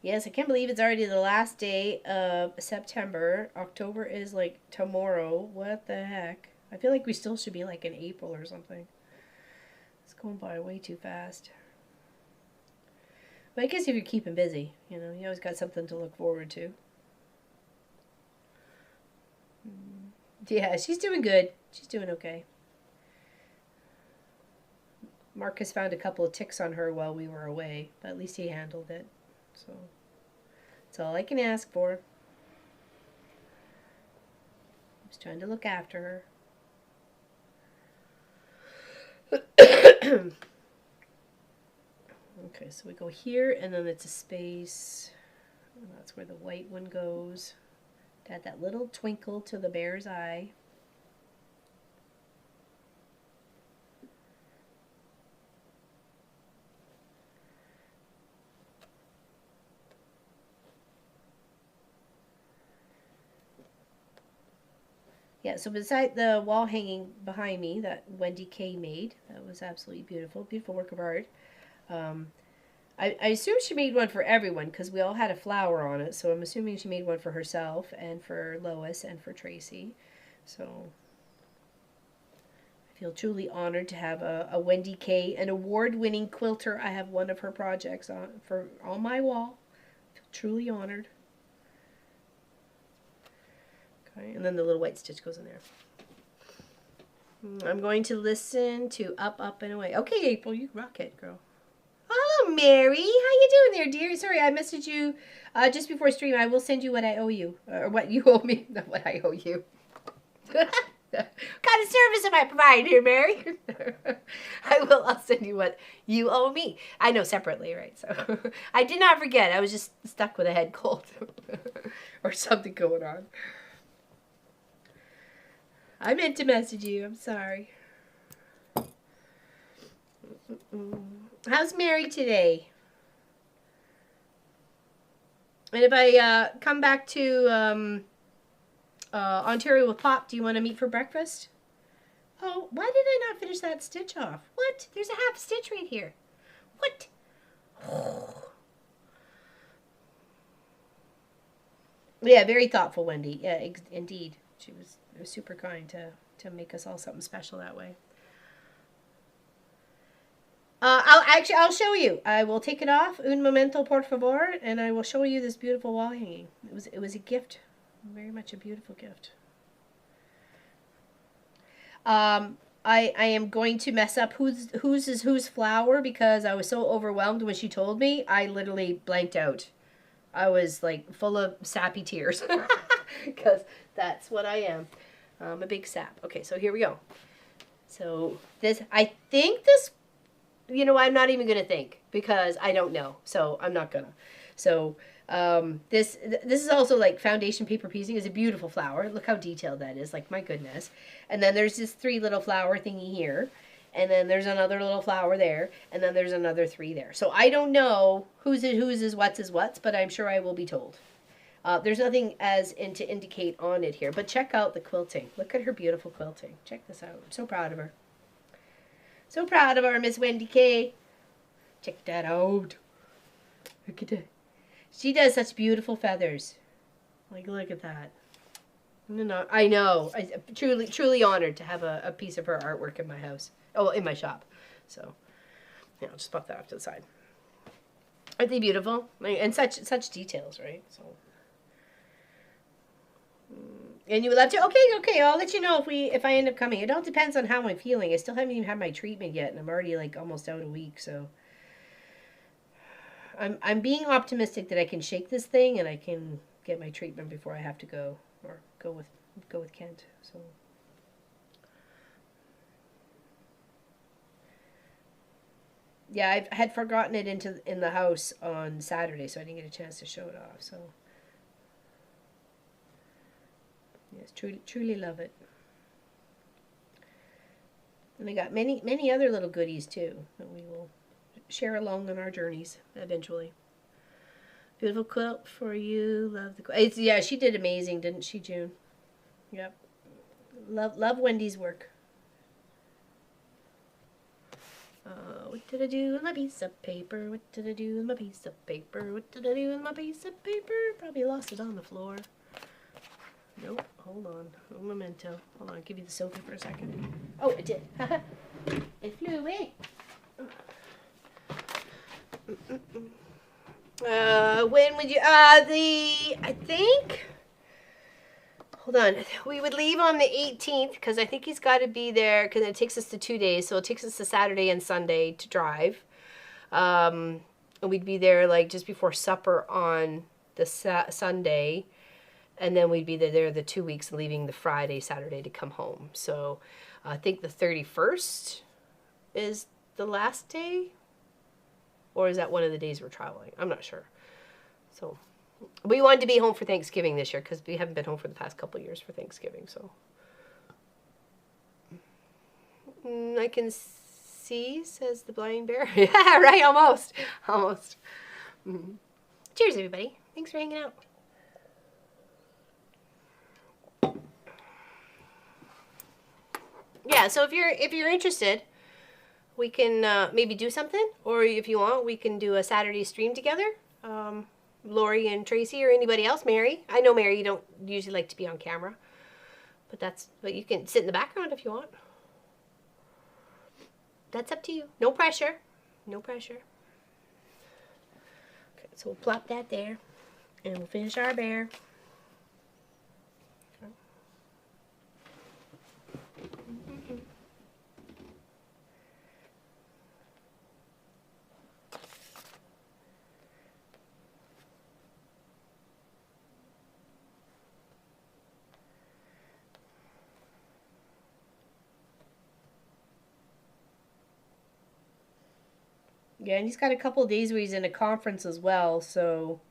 Yes, I can't believe it's already the last day of September. October is like tomorrow. What the heck? I feel like we still should be like in April or something. It's going by way too fast. But I guess if you're keeping busy, you know, you always got something to look forward to. Yeah, she's doing good. She's doing okay. Marcus found a couple of ticks on her while we were away, but at least he handled it. So that's all I can ask for. Just trying to look after her. So we go here, and then it's a space. And that's where the white one goes. To add that little twinkle to the bear's eye. Yeah, so beside the wall hanging behind me that Wendy K made, that was absolutely beautiful, beautiful work of art. I assume she made one for everyone because we all had a flower on it, so I'm assuming she made one for herself and for Lois and for Tracy. So I feel truly honored to have a Wendy K, an award-winning quilter. I have one of her projects on my wall. I feel truly honored. Okay, and then the little white stitch goes in there. I'm going to listen to Up, Up, and Away. Okay, April, you rock it, girl. Oh, Mary, how you doing there, dear? Sorry, I messaged you just before stream. I will send you what I owe you, or what you owe me, not what I owe you. What kind of service am I providing here, Mary? I'll send you what you owe me. I know, separately, right? So I did not forget. I was just stuck with a head cold or something going on. I meant to message you. I'm sorry. How's Mary today? And if I come back to Ontario with Pop, do you want to meet for breakfast? Oh, why did I not finish that stitch off? What? There's a half stitch right here. What? Yeah, very thoughtful, Wendy. Yeah, indeed. She was super kind to make us all something special that way. I'll show you. I will take it off, un momento por favor, and I will show you this beautiful wall hanging. It was a gift, very much a beautiful gift. I am going to mess up whose flower because I was so overwhelmed when she told me. I literally blanked out. I was like full of sappy tears because that's what I am. I'm a big sap. Okay, so here we go. So I think this. You know, I'm not even going to think because I don't know. So I'm not going to. So this is also like foundation paper piecing. Is a beautiful flower. Look how detailed that is. Like, my goodness. And then there's this 3 little flower thingy here. And then there's another little flower there. And then there's another 3 there. So I don't know whose is what's, but I'm sure I will be told. There's nothing to indicate on it here. But check out the quilting. Look at her beautiful quilting. Check this out. I'm so proud of her. So proud of our Miss Wendy K. Check that out. Look at that. She does such beautiful feathers. Like, look at that. No, I know. I'm truly honored to have a piece of her artwork in my house. Oh, in my shop. So, yeah, I'll just pop that off to the side. Aren't they beautiful? And such details, right? So. And you would love to? Okay, I'll let you know if I end up coming. It all depends on how I'm feeling. I still haven't even had my treatment yet, and I'm already like almost out a week, so I'm being optimistic that I can shake this thing and I can get my treatment before I have to go or go with Kent. So yeah, I had forgotten it in the house on Saturday, so I didn't get a chance to show it off. So yes, truly love it. And I got many other little goodies too that we will share along on our journeys eventually. Beautiful quilt for you. Love the quilt. Yeah, she did amazing, didn't she, June? Yep. Love Wendy's work. What did I do with my piece of paper? What did I do with my piece of paper? What did I do with my piece of paper? Probably lost it on the floor. Nope. Hold on. Un momento. Hold on. I'll give you the sofa for a second. Oh, it did. It flew away. When would you, I think, hold on, we would leave on the 18th, because I think he's got to be there, because it takes us to 2 days, so it takes us to Saturday and Sunday to drive, and we'd be there, like, just before supper on the Sunday, and then we'd be there the 2 weeks, leaving the Friday, Saturday to come home, so I think the 31st is the last day. Or is that one of the days we're traveling? I'm not sure. So we wanted to be home for Thanksgiving this year because we haven't been home for the past couple of years for Thanksgiving. So I can see, says the blind bear. Yeah, right, almost. Almost. Cheers, everybody. Thanks for hanging out. Yeah, so if you're interested, we can maybe do something, or if you want, we can do a Saturday stream together. Lori and Tracy, or anybody else. Mary, I know Mary, you don't usually like to be on camera, but you can sit in the background if you want. That's up to you. No pressure. No pressure. Okay, so we'll plop that there, and we'll finish our bear. Yeah, and he's got a couple of days where he's in a conference as well, so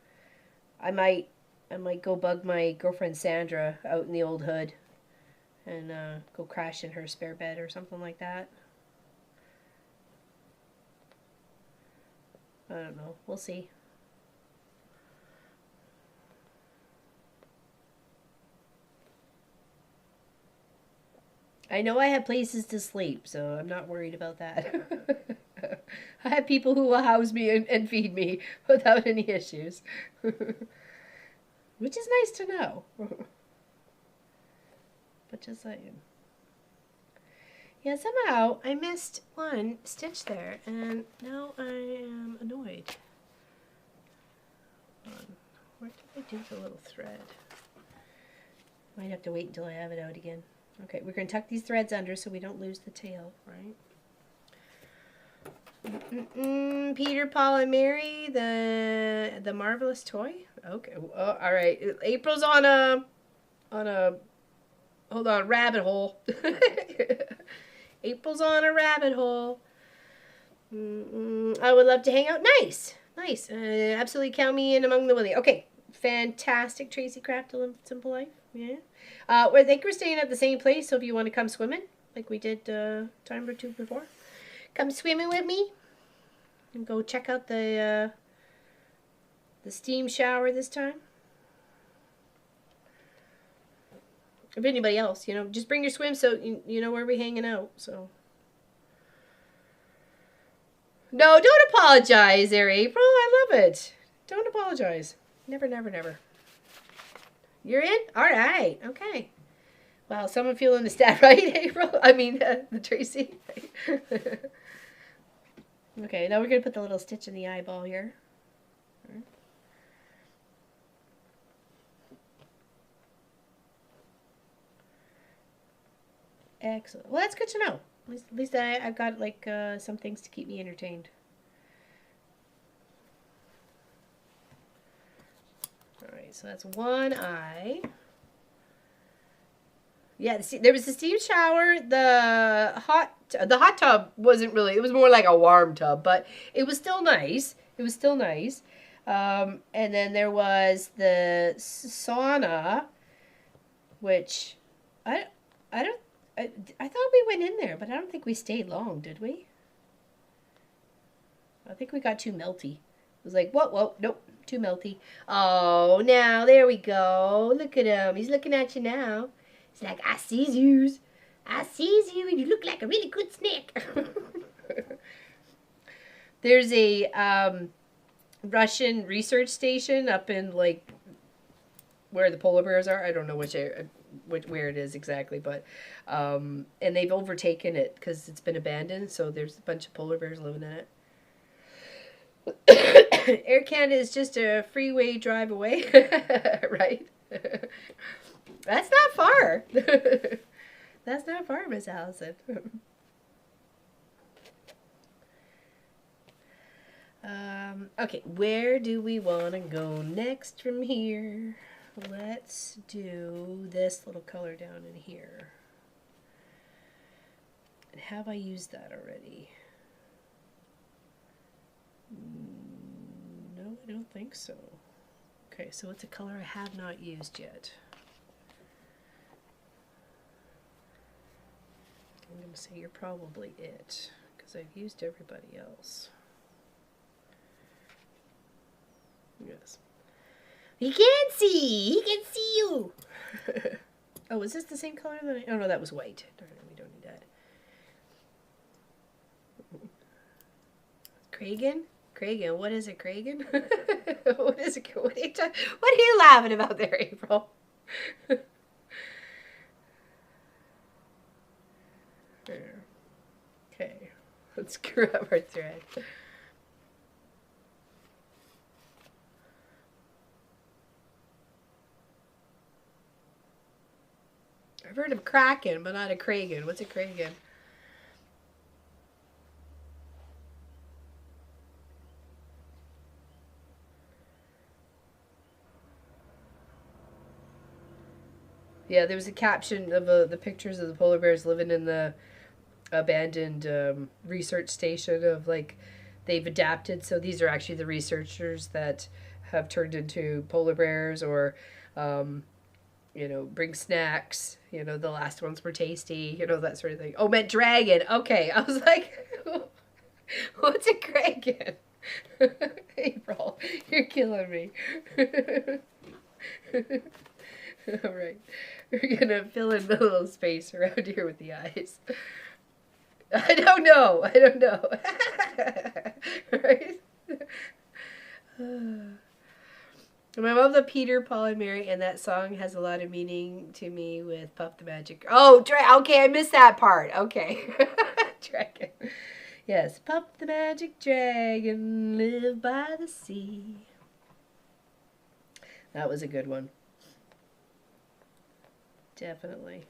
I might go bug my girlfriend Sandra out in the old hood and go crash in her spare bed or something like that. I don't know. We'll see. I know I have places to sleep, so I'm not worried about that. I have people who will house me and feed me without any issues. Which is nice to know. But just saying. Yeah, somehow I missed one stitch there, and now I am annoyed. Where did I do the little thread? Might have to wait until I have it out again. Okay, we're going to tuck these threads under so we don't lose the tail, right? Peter, Paul, and Mary, the marvelous toy. Okay, all right. April's on a hold on, rabbit hole. April's on a rabbit hole. I would love to hang out. Nice, nice. Absolutely count me in among the willing. Okay, fantastic, Tracy Craft, A Simple Life. Yeah. I think we're staying at the same place, so if you want to come swimming, like we did time or two before, come swimming with me and go check out the steam shower this time. If anybody else, you know, just bring your swimsuit. You know where we're hanging out. So no, don't apologize, there, April. I love it. Don't apologize. Never, never, never. You're in? All right. Okay. Wow, someone feeling the stat right, April? I mean, the Tracy. Okay, now we're going to put the little stitch in the eyeball here. Excellent. Well, that's good to know. At least I've got, like, some things to keep me entertained. Alright, so that's one eye. Yeah, there was the steam shower. The hot tub wasn't really, it was more like a warm tub, but it was still nice. It was still nice. And then there was the sauna, which I thought we went in there, but I don't think we stayed long, did we? I think we got too melty. It was like, whoa, nope, too melty. Oh, now, there we go. Look at him. He's looking at you now. He's like, I sees yous. I sees you, and you look like a really good snack. There's a Russian research station up in, like, where the polar bears are. I don't know where it is exactly, but and they've overtaken it because it's been abandoned, so there's a bunch of polar bears living in it. Air Canada is just a freeway drive away, right? That's not far. That's not far, Miss Allison. Okay, where do we want to go next from here? Let's do this little color down in here. And have I used that already? I don't think so. Okay, so it's a color I have not used yet. I'm going to say you're probably it, because I've used everybody else. Yes. He can't see! He can see you! Oh, is this the same color that I... Oh, no, that was white. Darn it, we don't need that. Kragan? Kragan, what is it, Kragan? What is it? What are you laughing about there, April? There. Okay, let's grab our thread. I've heard of Kraken, but not a Kragan. What's a Kragan? Yeah, there was a caption of the pictures of the polar bears living in the abandoned research station of like they've adapted. So these are actually the researchers that have turned into polar bears or, you know, bring snacks. You know, the last ones were tasty, you know, that sort of thing. Oh, meant dragon. Okay. I was like, what's a dragon? April, you're killing me. All right. We're going to fill in the little space around here with the eyes. I don't know. I don't know. Right? I love the Peter, Paul, and Mary, and that song has a lot of meaning to me with Puff the Magic. Oh, okay, I missed that part. Okay. Dragon. Yes, Puff the Magic Dragon, live by the sea. That was a good one. Definitely.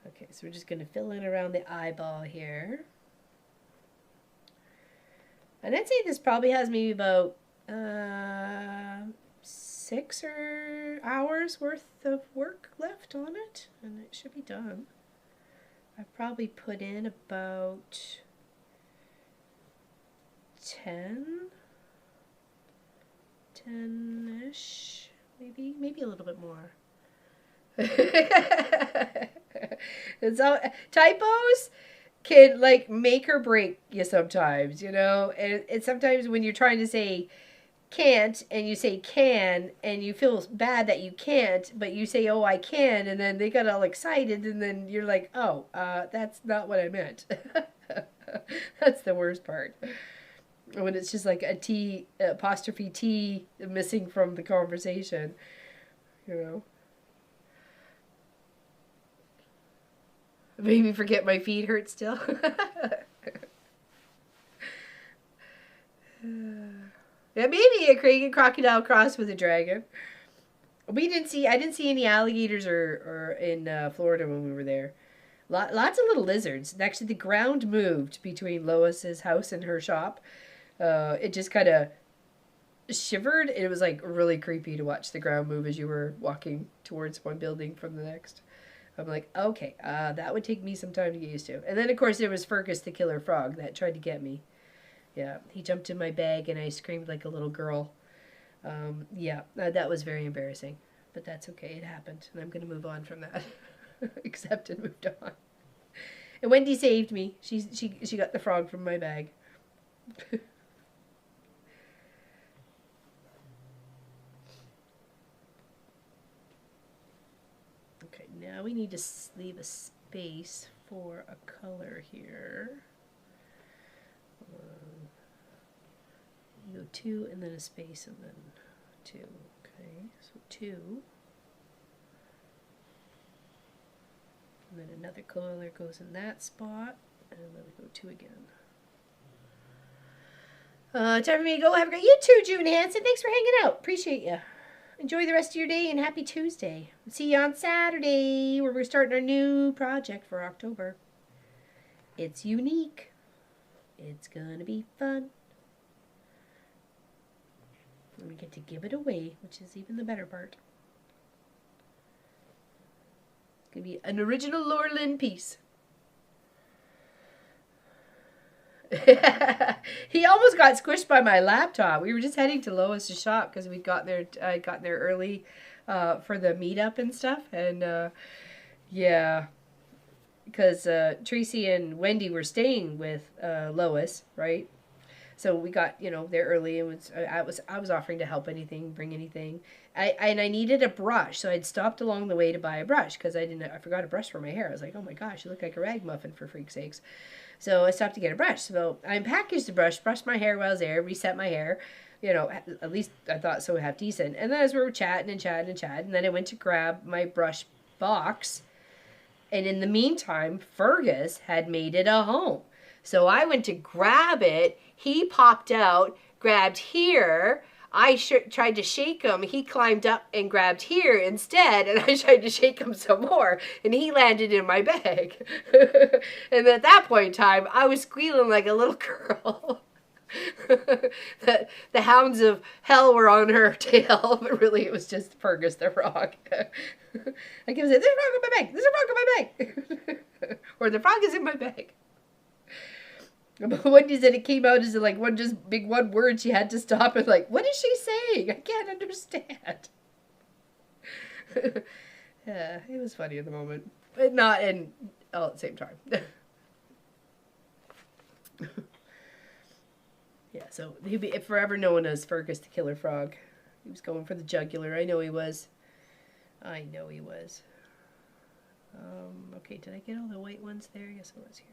Okay, so we're just going to fill in around the eyeball here. And I'd say this probably has maybe about 6 hours worth of work left on it, and it should be done. I've probably put in about 10-ish, maybe a little bit more. And so typos can like make or break you sometimes, you know, and sometimes when you're trying to say can't and you say can and you feel bad that you can't, but you say, oh, I can, and then they got all excited and then you're like, oh, that's not what I meant. That's the worst part. When it's just like a T, apostrophe T missing from the conversation, you know. Made me forget my feet hurt still. Yeah, maybe a Kragan crocodile crossed with a dragon. I didn't see any alligators or in Florida when we were there. Lots of little lizards. Actually, the ground moved between Lois's house and her shop. It just kind of shivered. It was like really creepy to watch the ground move as you were walking towards one building from the next. I'm like, okay, that would take me some time to get used to. And then, of course, there was Fergus the killer frog that tried to get me. Yeah, he jumped in my bag and I screamed like a little girl. Yeah, that was very embarrassing. But that's okay, it happened. And I'm going to move on from that. Accepted, moved on. And Wendy saved me. She got the frog from my bag. Okay, now we need to leave a space for a color here. You go 2 and then a space and then 2. Okay, so 2. And then another color goes in that spot. And then we go 2 again. Time for me to go. Have a great... You too, June Hansen. Thanks for hanging out. Appreciate you. Enjoy the rest of your day and happy Tuesday. See you on Saturday where we're starting our new project for October. It's unique. It's gonna be fun. And we get to give it away, which is even the better part. It's gonna be an original Laura Lynn piece. He almost got squished by my laptop. We were just heading to Lois's shop because we'd got there. I'd gotten there early for the meetup and stuff. And yeah, because Tracy and Wendy were staying with Lois, right? So we got there early, and I was offering to help anything, bring anything. I needed a brush, so I'd stopped along the way to buy a brush because I forgot a brush for my hair. I was like, oh my gosh, you look like a ragamuffin, for freak's sakes. So I stopped to get a brush. So I packaged the brush, brushed my hair while I was there, reset my hair. At least I thought so half decent. And then as we were chatting and chatting and chatting, and then I went to grab my brush box. And in the meantime, Fergus had made it a home. So I went to grab it. He popped out, grabbed here. I tried to shake him. He climbed up and grabbed here instead, and I tried to shake him some more, and he landed in my bag. And at that point in time, I was squealing like a little girl. The hounds of hell were on her tail, but really it was just Fergus the frog. I kept saying, there's a frog in my bag, there's a frog in my bag. Or the frog is in my bag. But Wendy said it came out as like one word. She had to stop and like, what is she saying? I can't understand. Yeah, it was funny at the moment, but not all at the same time. Yeah, so he'd be forever known as Fergus the Killer Frog. He was going for the jugular. I know he was. Okay, did I get all the white ones there? Yes, I was here.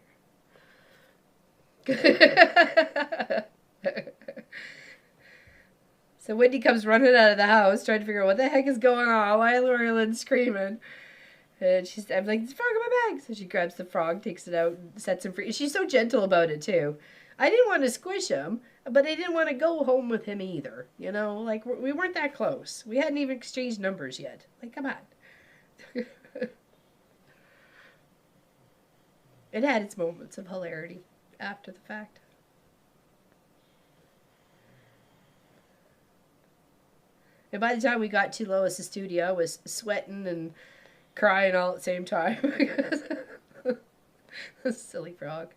So Wendy comes running out of the house trying to figure out what the heck is going on. Why is Lorelyn's screaming? And I'm like, there's a frog in my bag. So she grabs the frog, takes it out, sets him free. She's so gentle about it too. I didn't want to squish him, but I didn't want to go home with him either. Like we weren't that close. We hadn't even exchanged numbers yet. Like, come on. It had its moments of hilarity after the fact. And by the time we got to Lois's studio, I was sweating and crying all at the same time. Silly frog.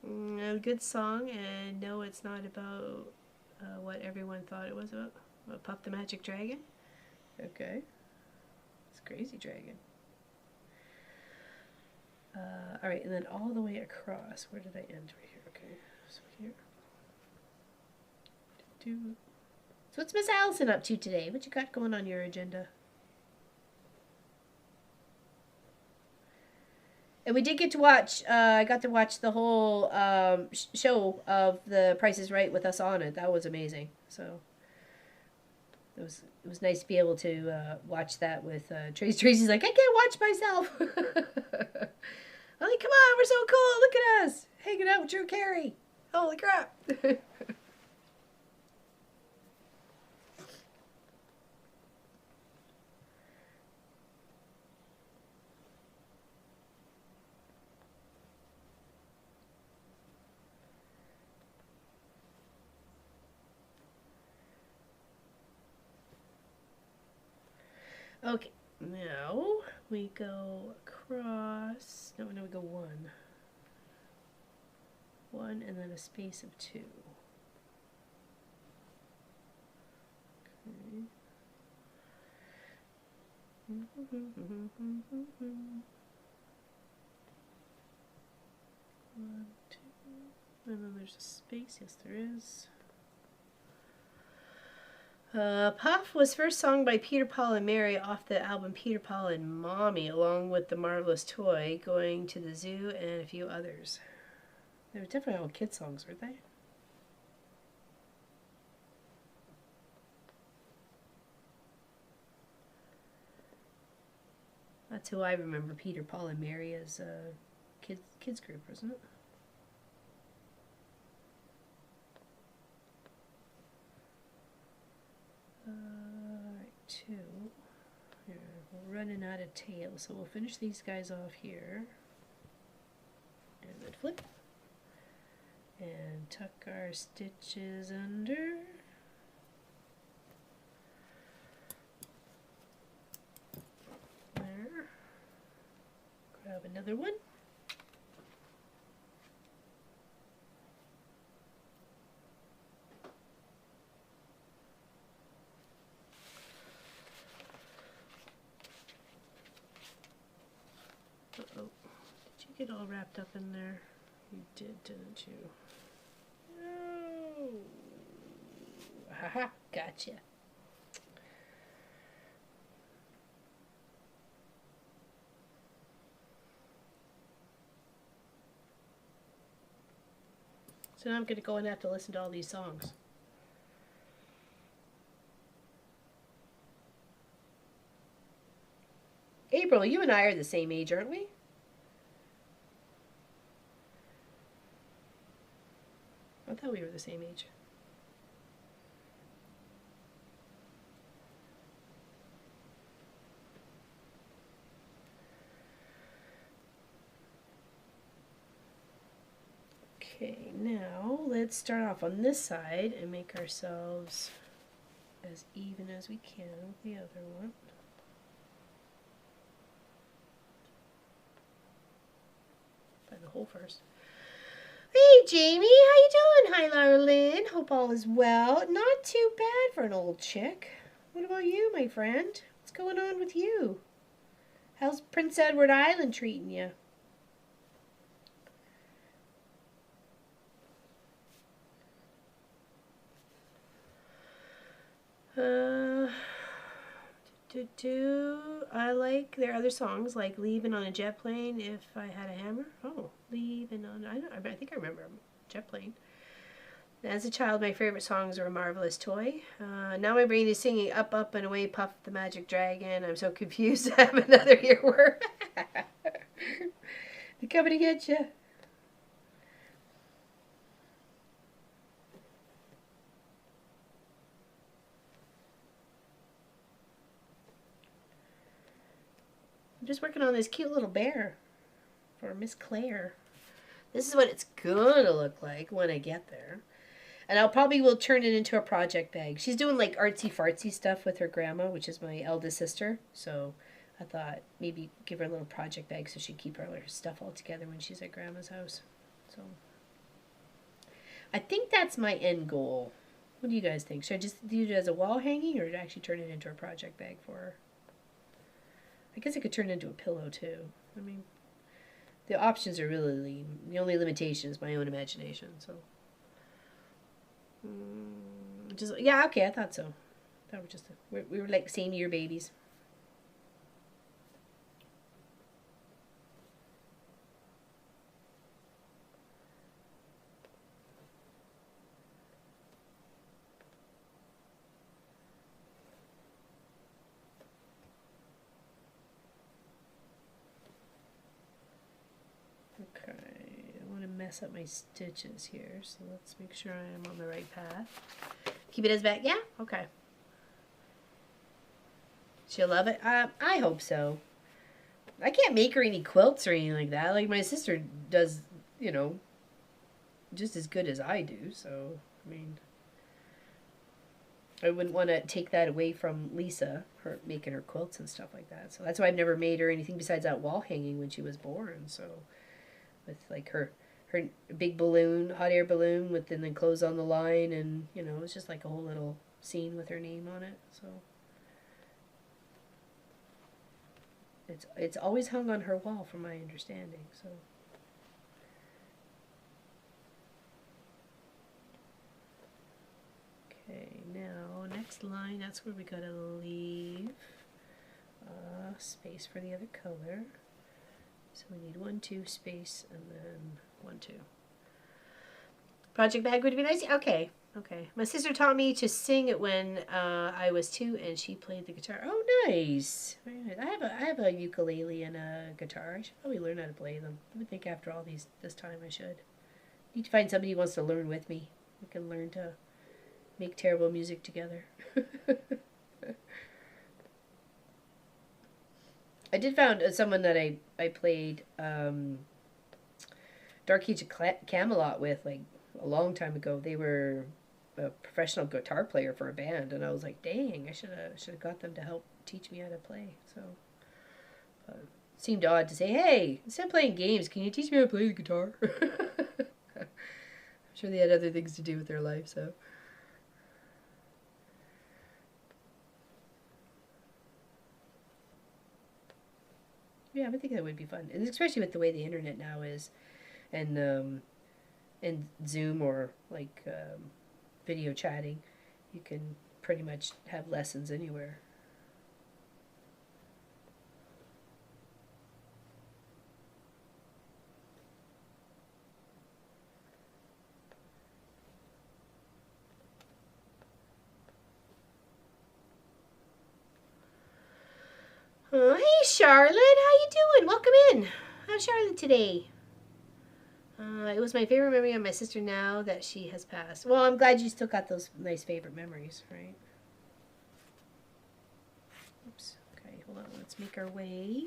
A good song, and no, it's not about what everyone thought it was about. Puff the Magic Dragon? Okay. It's Crazy Dragon. Alright, and then all the way across. Where did I end? Right here. Okay. So here. So what's Miss Allison up to today? What you got going on your agenda? And we did get to watch, I got to watch the whole show of The Price is Right with us on it. That was amazing. So it was nice to be able to watch that with Tracy. Tracy's like, I can't watch myself. I'm like, come on, we're so cool. Look at us hanging out with Drew Carey. Holy crap. Okay, now we go across. No, we go one. One and then a space of 2. Okay. 1, 2, and then there's a space. Yes, there is. Puff was first sung by Peter, Paul, and Mary off the album Peter, Paul, and Mommy, along with The Marvelous Toy, Going to the Zoo, and a few others. They were definitely all kid songs, weren't they? That's who I remember, Peter, Paul, and Mary, as a kids group, wasn't it? Alright, 2. Here, we're running out of tail, so we'll finish these guys off here. And then flip. And tuck our stitches under. There. Grab another one. get all wrapped up in there. You did, didn't you? Oh. Haha, gotcha. So now I'm going to go and have to listen to all these songs. April, you and I are the same age, aren't we? I thought we were the same age. Okay, now let's start off on this side and make ourselves as even as we can with the other one. Find the hole first. Hey Jamie, how you doing? Hi Laura Lynn. Hope all is well. Not too bad for an old chick. What about you, my friend? What's going on with you? How's Prince Edward Island treating you? I like their other songs, like "Leaving on a Jet Plane." If I had a hammer. Oh, leaving on. I think I remember Jet Plane. As a child, my favorite songs were "A Marvelous Toy." Now my brain is singing "Up, Up and Away, Puff the Magic Dragon." I'm so confused. I have another earworm. They're coming to get you. I'm just working on this cute little bear for Miss Claire. This is what it's gonna look like when I get there. And I'll probably will turn it into a project bag. She's doing like artsy fartsy stuff with her grandma, which is my eldest sister. So I thought maybe give her a little project bag so she'd keep her stuff all together when she's at grandma's house. So I think that's my end goal. What do you guys think? Should I just do it as a wall hanging or actually turn it into a project bag for her? I guess I could turn it into a pillow too. I mean, the options are really, the only limitation is my own imagination. So, just yeah, okay, I thought so. That was just we were like same year babies. Okay, I want to mess up my stitches here, so let's make sure I am on the right path. Keep it as back, yeah? Okay. She'll love it? I hope so. I can't make her any quilts or anything like that. Like, my sister does, you know, just as good as I do, so, I mean, I wouldn't want to take that away from Lisa, her making her quilts and stuff like that. So that's why I've never made her anything besides that wall hanging when she was born, so... with like her big balloon, hot air balloon with then clothes on the line, and you know, it's just like a whole little scene with her name on it. So it's always hung on her wall from my understanding. So okay, now next line, that's where we gotta leave space for the other color. So we need 1, 2 space, and then 1, 2. Project bag would be nice. Okay, okay. My sister taught me to sing it when I was 2, and she played the guitar. Oh, nice. Very nice. I have a ukulele and a guitar. I should probably learn how to play them. I would think after all this time I should. Need to find somebody who wants to learn with me. We can learn to make terrible music together. I did found someone that I played Dark Age of Camelot with like a long time ago. They were a professional guitar player for a band, and I was like, dang, I should have got them to help teach me how to play. So it seemed odd to say, hey, instead of playing games, can you teach me how to play the guitar? I'm sure they had other things to do with their life, so. Yeah, I would think that would be fun, and especially with the way the internet now is, and Zoom or like video chatting, you can pretty much have lessons anywhere. Oh, hey Charlotte, how you doing? Welcome in. How's Charlotte today? It was my favorite memory of my sister now that she has passed. Well, I'm glad you still got those nice favorite memories, right? Oops. Okay, hold on. Let's make our way.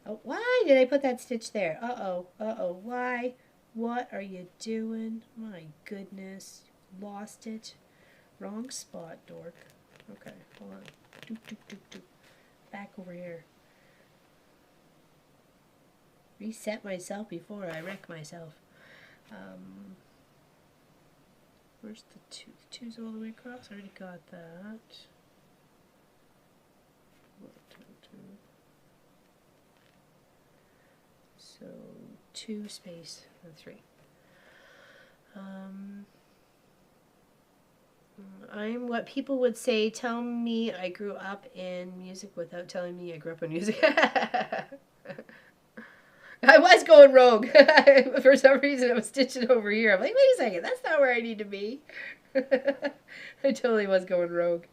Oh, why did I put that stitch there? Uh-oh. Uh-oh. Why? What are you doing? My goodness. Lost it. Wrong spot, dork. Okay, hold on. Doop, doop, doop, doop. Back over here. Reset myself before I wreck myself. Where's the two? The two's all the way across. I already got that. 1, 2, 2. So 2 space and 3. I'm what people would say. Tell me I grew up in music without telling me I grew up in music. I was going rogue. For some reason, I was stitching over here. I'm like, wait a second, that's not where I need to be. I totally was going rogue.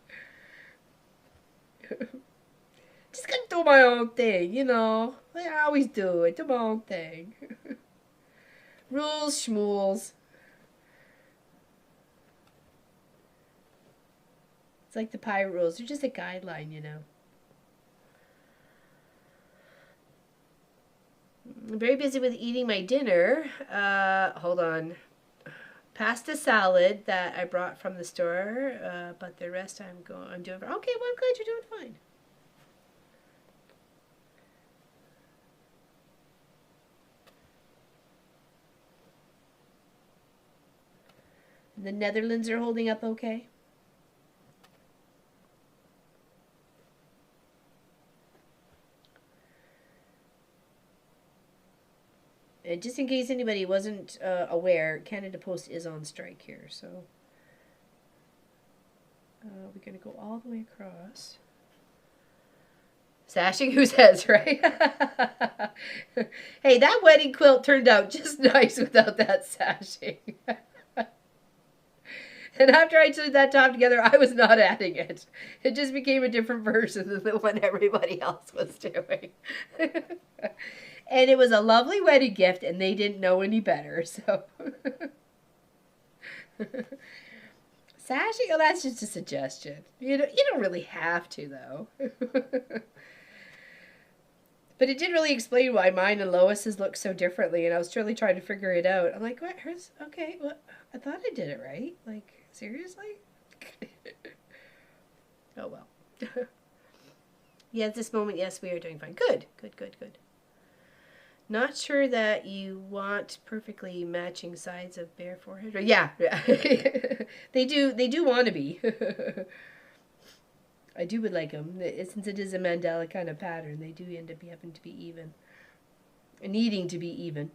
Just gonna do my own thing, you know. Like I always do. I do my own thing. Rules, schmools. It's like the pirate rules. They're just a guideline, you know. I'm very busy with eating my dinner. Hold on. Pasta salad that I brought from the store, but the rest I'm doing. Okay, well, I'm glad you're doing fine. The Netherlands are holding up okay. And just in case anybody wasn't aware, Canada Post is on strike here, so we're going to go all the way across. Sashing who says, right? Hey, that wedding quilt turned out just nice without that sashing. And after I put that top together, I was not adding it. It just became a different version than the one everybody else was doing. And it was a lovely wedding gift, and they didn't know any better, so. Sashing? Oh, that's just a suggestion. You don't really have to, though. But it did really explain why mine and Lois's look so differently, and I was really trying to figure it out. I'm like, what? Hers? Okay, well, I thought I did it right. Like, seriously? Oh, well. Yeah, at this moment, yes, we are doing fine. Good, good, good, good. Not sure that you want perfectly matching sides of bare forehead. Yeah, yeah. They do want to be. I would like them. Since it is a mandala kind of pattern, they do end up having to be even. Needing to be even.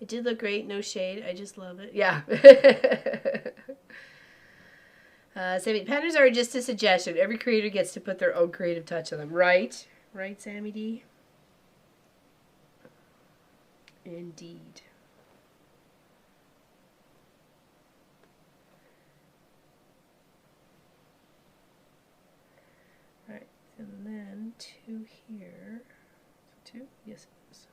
It did look great, no shade. I just love it. Yeah. Sammy, patterns are just a suggestion. Every creator gets to put their own creative touch on them. Right? Right, Sammy D? Indeed. Right, and then 2 here. 2? Yes, it is.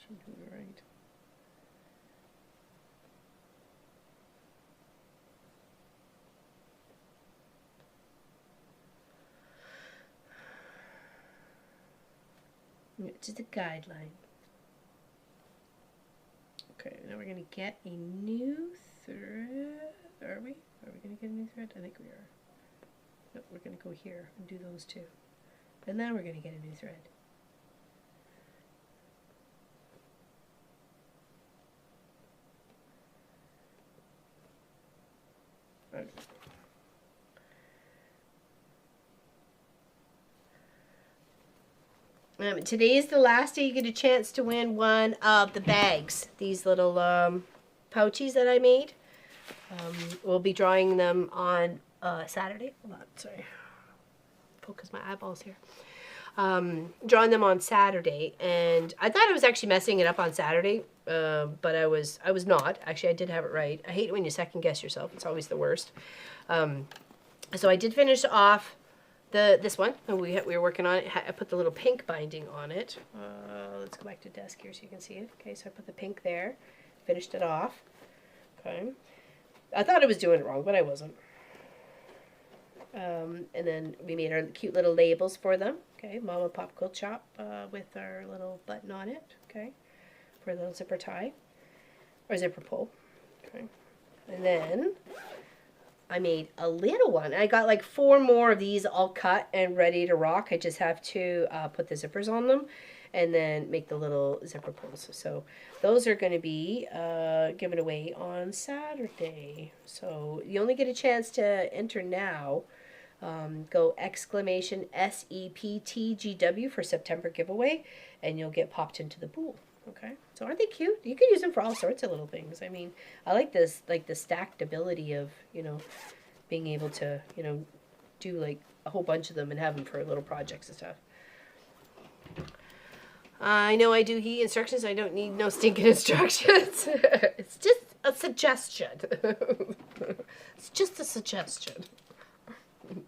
Should be right. Just a guideline. Okay, now we're going to get a new thread. Are we? Are we going to get a new thread? I think we are. No, we're going to go here and do those 2. And now we're going to get a new thread. Today is the last day you get a chance to win one of the bags. These little pouchies that I made. We'll be drawing them on Saturday. Hold on, sorry. Focus my eyeballs here. Drawing them on Saturday, and I thought I was actually messing it up on Saturday, but I was not. Actually, I did have it right. I hate when you second guess yourself. It's always the worst. So I did finish off this one. We were working on it. I put the little pink binding on it. Let's go back to desk here so you can see it. Okay, so I put the pink there. Finished it off. Okay. I thought I was doing it wrong, but I wasn't. And then we made our cute little labels for them. Okay, Mama Pop Quilt Shop with our little button on it. Okay, for a little zipper tie or zipper pull. Okay, and then I made a little one. I got like 4 more of these all cut and ready to rock. I just have to put the zippers on them and then make the little zipper pulls. So those are going to be given away on Saturday. So you only get a chance to enter now. Go exclamation SEPTGW for September giveaway, and you'll get popped into the pool. Okay, so aren't they cute? You can use them for all sorts of little things. I mean, I like this, like the stacked ability of, you know, being able to, you know, do like a whole bunch of them and have them for little projects and stuff. I know I do heat instructions. I don't need no stinking instructions. It's just a suggestion. It's just a suggestion. Okay.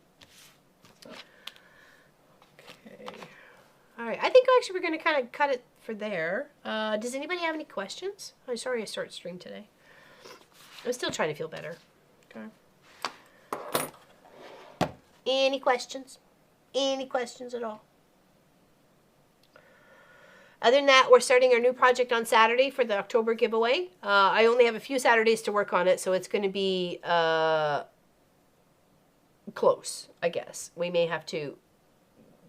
All right. I think actually we're going to kind of cut it for there. Does anybody have any questions? I'm sorry I start stream today. I'm still trying to feel better. Okay. Any questions? Any questions at all? Other than that, we're starting our new project on Saturday for the October giveaway. I only have a few Saturdays to work on it, so it's going to be close, I guess. We may have to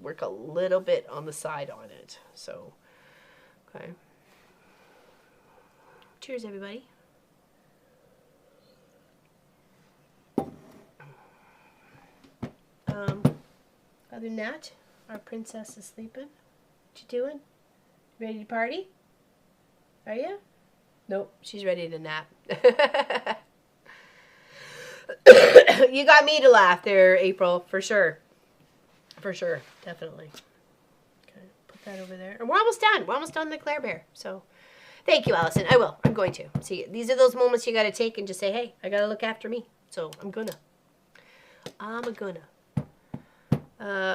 work a little bit on the side on it. So, okay. Cheers, everybody. Other than that, our princess is sleeping. What you doing? Ready to party? Are you? Nope, she's ready to nap. You got me to laugh there, April, for sure. For sure, definitely. Okay, put that over there. And we're almost done. We're almost done the Claire Bear. So, thank you, Allison. I will. I'm going to. See, these are those moments you got to take and just say, hey, I got to look after me. So, I'm gonna.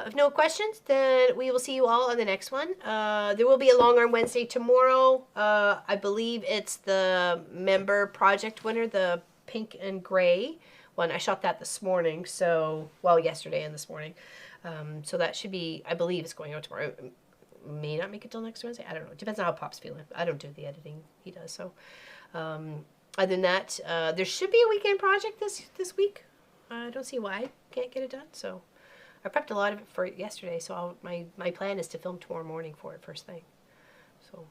If no questions, then we will see you all on the next one. There will be a Long Arm Wednesday tomorrow. I believe it's the member project winner, the pink and gray one. I shot that this morning, so, well, yesterday and this morning. So that should be, I believe it's going out tomorrow. May not make it till next Wednesday. I don't know. It depends on how Pop's feeling. I don't do the editing. He does. So, other than that, there should be a weekend project this week. I don't see why I can't get it done, so. I prepped a lot of it for yesterday, so my plan is to film tomorrow morning for it first thing. So,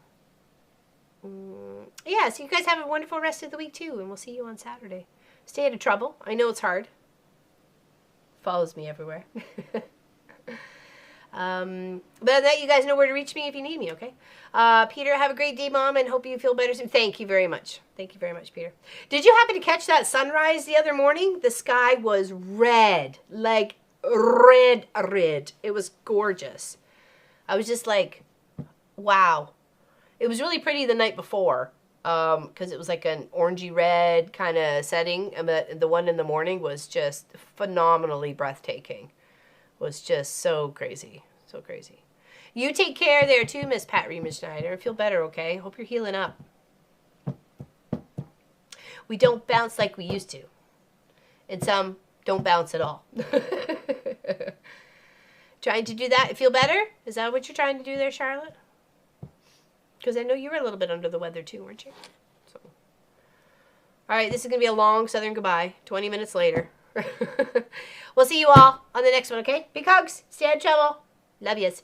yeah, so you guys have a wonderful rest of the week too, and we'll see you on Saturday. Stay out of trouble. I know it's hard. Follows me everywhere. But that you guys know where to reach me if you need me, okay? Peter, have a great day, Mom, and hope you feel better soon. Thank you very much. Thank you very much, Peter. Did you happen to catch that sunrise the other morning? The sky was red, like red. It was gorgeous. I was just like, wow. It was really pretty the night before because it was like an orangey red kind of setting, and the one in the morning was just phenomenally breathtaking. Was just so crazy. You take care there too, Miss Pat Riemenschneider. Feel better, okay? Hope you're healing up. We don't bounce like we used to. And some don't bounce at all. Trying to do that? Feel better? Is that what you're trying to do there, Charlotte? Because I know you were a little bit under the weather too, weren't you? So, all right, this is going to be a long Southern goodbye. 20 minutes later. We'll see you all on the next one, okay? Big hugs. Stay out of trouble. Love yous.